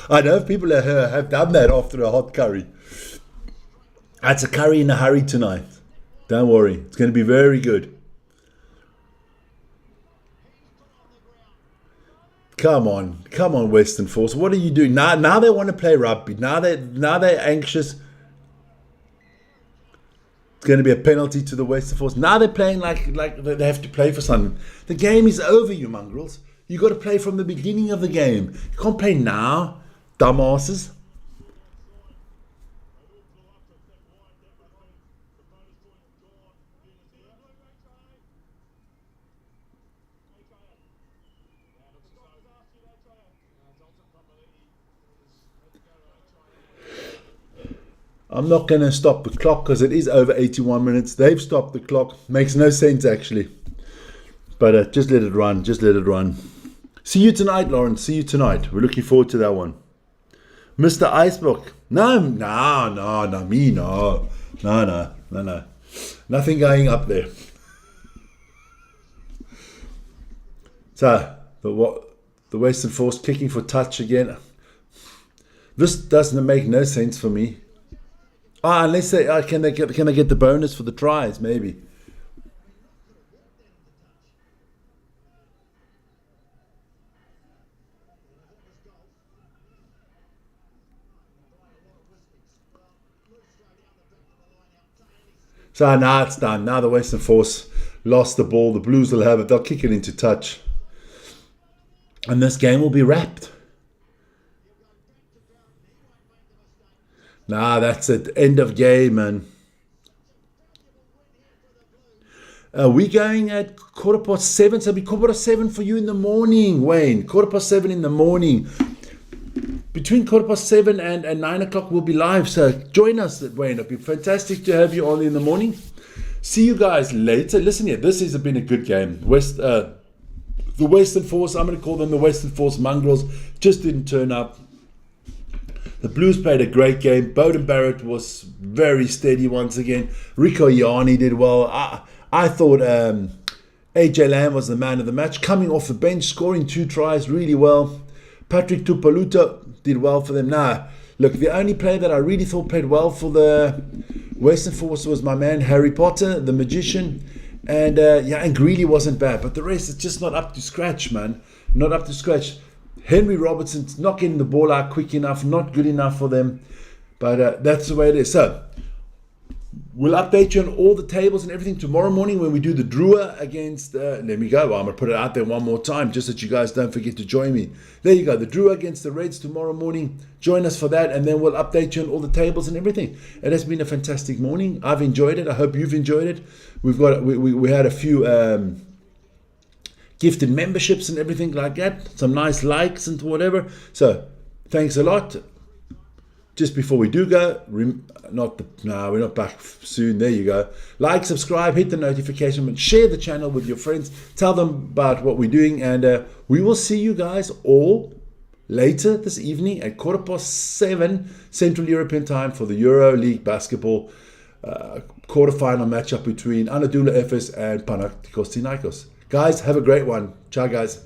I know people have done that after a hot curry. That's a curry in a hurry tonight. Don't worry. It's going to be very good. Come on, Western Force. What are you doing now? Now they want to play rugby. Now they're anxious. It's going to be a penalty to the Western Force. Now they're playing like they have to play for something. The game is over, you mongrels. You got to play from the beginning of the game. You can't play now, dumbasses. I'm not going to stop the clock because it is over 81 minutes. They've stopped the clock. Makes no sense, actually. But just let it run. Just let it run. See you tonight, Lawrence. See you tonight. We're looking forward to that one. Mr. Icebook. No, me, no. No. Nothing going up there. So, the Western Force kicking for touch again. This doesn't make no sense for me. Unless can they get the bonus for the tries, maybe. So now it's done. Now the Western Force lost the ball. The Blues will have it. They'll kick it into touch. And this game will be wrapped. Nah, that's it. End of game, man. We're going at 7:15. So it'll be 7:15 for you in the morning, Wayne. 7:15 in the morning. Between 7:15 and 9 o'clock we'll be live. So join us, Wayne. It'll be fantastic to have you on in the morning. See you guys later. Listen here, this has been a good game. The Western Force, I'm going to call them the Western Force mongrels, just didn't turn up. The Blues played a great game. Bowden Barrett was very steady once again. Rico Ioane did well. I thought AJ Lamb was the man of the match, coming off the bench, scoring 2 tries really well. Patrick Tupaluta did well for them. Now, look, the only player that I really thought played well for the Western Force was my man Harry Potter, the magician. And and Greeley wasn't bad. But the rest is just not up to scratch, man. Not up to scratch. Henry Robertson's not getting the ball out quick enough, not good enough for them. But that's the way it is. So, we'll update you on all the tables and everything tomorrow morning when we do the Drua against... let me go. I'm going to put it out there one more time just that you guys don't forget to join me. There you go. The Drua against the Reds tomorrow morning. Join us for that and then we'll update you on all the tables and everything. It has been a fantastic morning. I've enjoyed it. I hope you've enjoyed it. We had a few... gifted memberships and everything like that. Some nice likes and whatever. So, thanks a lot. Just before we do go, we're not back soon. There you go. Like, subscribe, hit the notification button, share the channel with your friends. Tell them about what we're doing. And we will see you guys all later this evening at 7:15 Central European time for the Euro League basketball quarterfinal matchup between Anadolu Efes and Panathinaikos. Guys, have a great one. Ciao, guys.